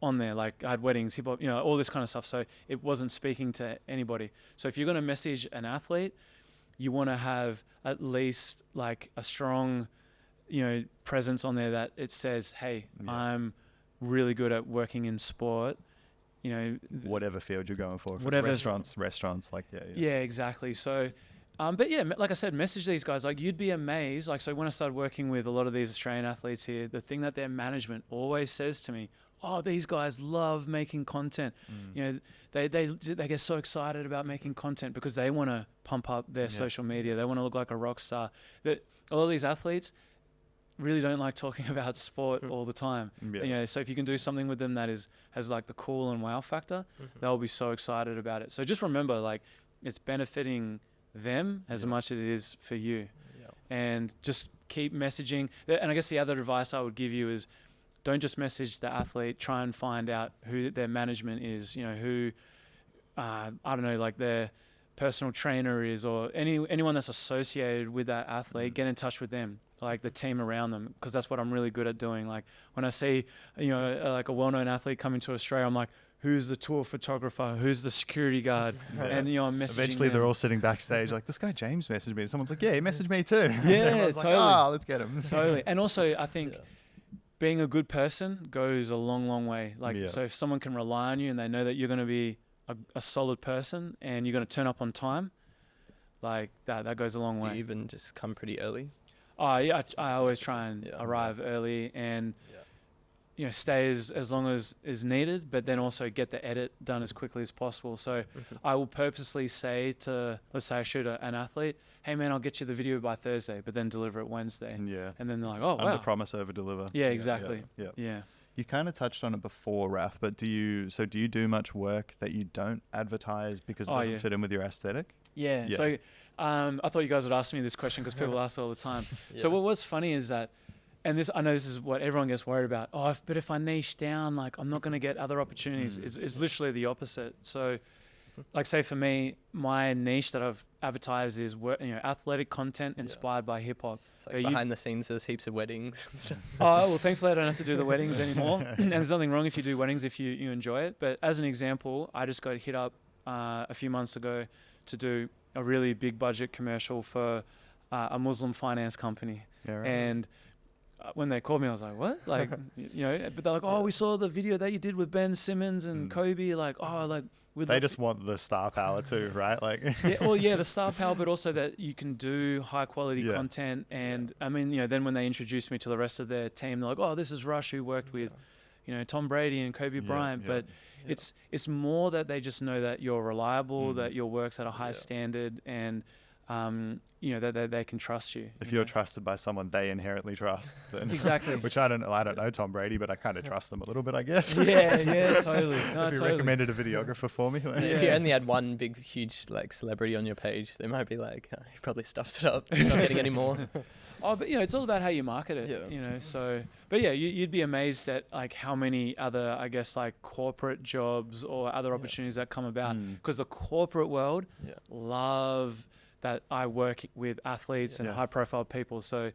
on there. Like I had weddings, hip hop, you know, all this kind of stuff. So it wasn't speaking to anybody. So if you're going to message an athlete, you want to have at least like a strong, you know, presence on there that it says, hey, I'm really good at working in sport, you know, whatever field you're going for, whatever restaurants, like yeah, exactly. So but yeah, like I said, message these guys. Like you'd be amazed. Like, so when I started working with a lot of these Australian athletes here, the thing that their management always says to me, oh, these guys love making content. You know, they get so excited about making content because they want to pump up their social media. They want to look like a rock star. That a lot of these athletes really don't like talking about sport all the time. You know, so if you can do something with them that has like the cool and wow factor, they'll be so excited about it. So just remember, like, it's benefiting them as much as it is for you. And just keep messaging. And I guess the other advice I would give you is don't just message the athlete, try and find out who their management is, you know, who, I don't know, like their personal trainer is, or anyone that's associated with that athlete, get in touch with them, like the team around them, because that's what I'm really good at doing. Like when I see, you know, like a well-known athlete coming to Australia, I'm like, who's the tour photographer? Who's the security guard? And, you know, I'm messaging Eventually them. they're all sitting backstage like, this guy James messaged me. And someone's like, yeah, he messaged me too. Yeah, totally. Like, let's get him. Totally. And also, I think being a good person goes a long, long way. Like, so if someone can rely on you and they know that you're going to be a solid person and you're going to turn up on time, like that goes a long way. Do you even just come pretty early? Oh, yeah, I always try and arrive early and, you know, stay as long as is needed, but then also get the edit done as quickly as possible. So I will purposely say to, let's say I shoot an athlete, hey man, I'll get you the video by Thursday, but then deliver it Wednesday. Yeah. And then they're like, oh, wow. Under promise, over deliver. Yeah, exactly. Yeah. You kind of touched on it before, Raf, but do you do much work that you don't advertise because it doesn't fit in with your aesthetic? Yeah. So I thought you guys would ask me this question because people ask all the time. So what was funny is that, and I know this is what everyone gets worried about. Oh, but if I niche down, like I'm not going to get other opportunities. It's literally the opposite. So, like say for me, my niche that I've advertised is athletic content inspired by hip hop. It's like behind the scenes, there's heaps of weddings and stuff. Oh well, thankfully I don't have to do the weddings anymore. And there's nothing wrong if you do weddings if you enjoy it. But as an example, I just got hit up a few months ago to do a really big budget commercial for a Muslim finance company, and when they called me, I was like, what? Like, you know, but they're like, oh, we saw the video that you did with Ben Simmons and Kobe. Like, oh, like, they just want the star power too, right? Like, the star power, but also that you can do high quality content. And I mean, you know, then when they introduced me to the rest of their team, they're like, oh, this is Rush who worked with, you know, Tom Brady and Kobe Bryant. But it's more that they just know that you're reliable, that your work's at a high standard, and you know, that they can trust you. If you're trusted by someone they inherently trust, then exactly. Which I don't know Tom Brady, but I kind of trust them a little bit, I guess. Yeah, totally. No, if you recommended a videographer for me, if you only had one big, huge like celebrity on your page, they might be like, oh, you probably stuffed it up. You're not getting any more. Oh, but you know, it's all about how you market it. You know, so but yeah, you'd be amazed at like how many other, I guess, like corporate jobs or other opportunities that come about, because the corporate world love that I work with athletes and high profile people. So,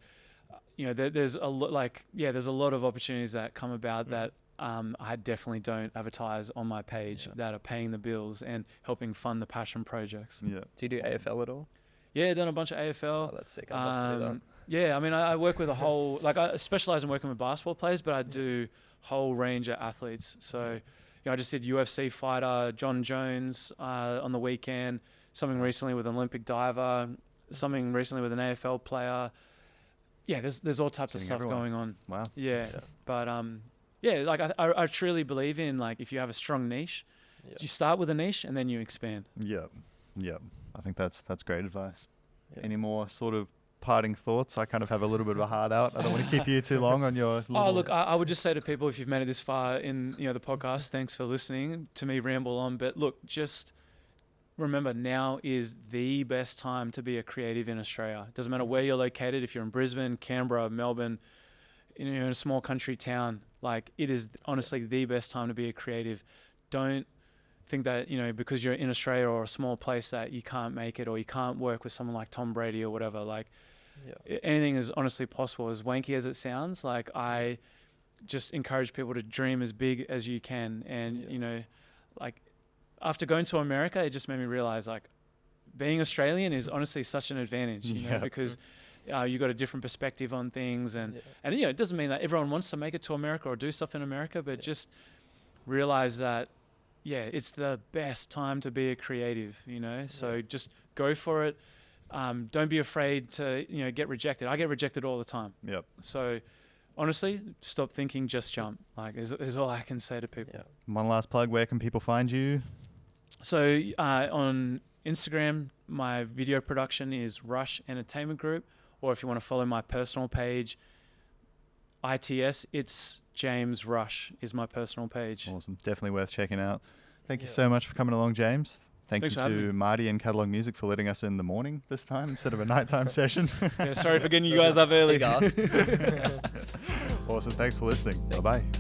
there's a lot there's a lot of opportunities that come about that I definitely don't advertise on my page that are paying the bills and helping fund the passion projects. Yeah. Do you do AFL at all? Yeah, done a bunch of AFL. Oh, that's sick. I'd love to do that. Yeah, I mean, I work with a whole, I specialize in working with basketball players, but I do whole range of athletes. So, I just did UFC fighter John Jones on the weekend, something recently with an Olympic diver, something recently with an AFL player. Yeah, there's all types of stuff going on. Wow. Yeah. But, I truly believe in, if you have a strong niche, you start with a niche and then you expand. Yeah. I think that's great advice. Any more sort of parting thoughts? I kind of have a little bit of a heart out. I don't want to keep you too long on your... Oh, look, I would just say to people, if you've made it this far in the podcast, thanks for listening to me ramble on. But look, just remember, now is the best time to be a creative in Australia. It doesn't matter where you're located. If you're in Brisbane, Canberra, Melbourne, in a small country town, it is honestly the best time to be a creative. Don't think that, because you're in Australia or a small place that you can't make it or you can't work with someone like Tom Brady or whatever. Anything is honestly possible. As wanky as it sounds, I just encourage people to dream as big as you can. And, after going to America, it just made me realize, being Australian is honestly such an advantage, because you got a different perspective on things. And it doesn't mean that everyone wants to make it to America or do stuff in America, but just realize that, it's the best time to be a creative, so just go for it. Don't be afraid to, get rejected. I get rejected all the time. Yep. So honestly, stop thinking, just jump. Is all I can say to people. Yeah. One last plug. Where can people find you? So on Instagram, my video production is Rush Entertainment Group. Or if you want to follow my personal page, ITS, it's James Rush is my personal page. Awesome. Definitely worth checking out. Thank you so much for coming along, James. Thanks you to Marty and Catalog Music for letting us in the morning this time instead of a nighttime session. Sorry for getting you guys up early. Awesome. Thanks for listening. Bye-bye.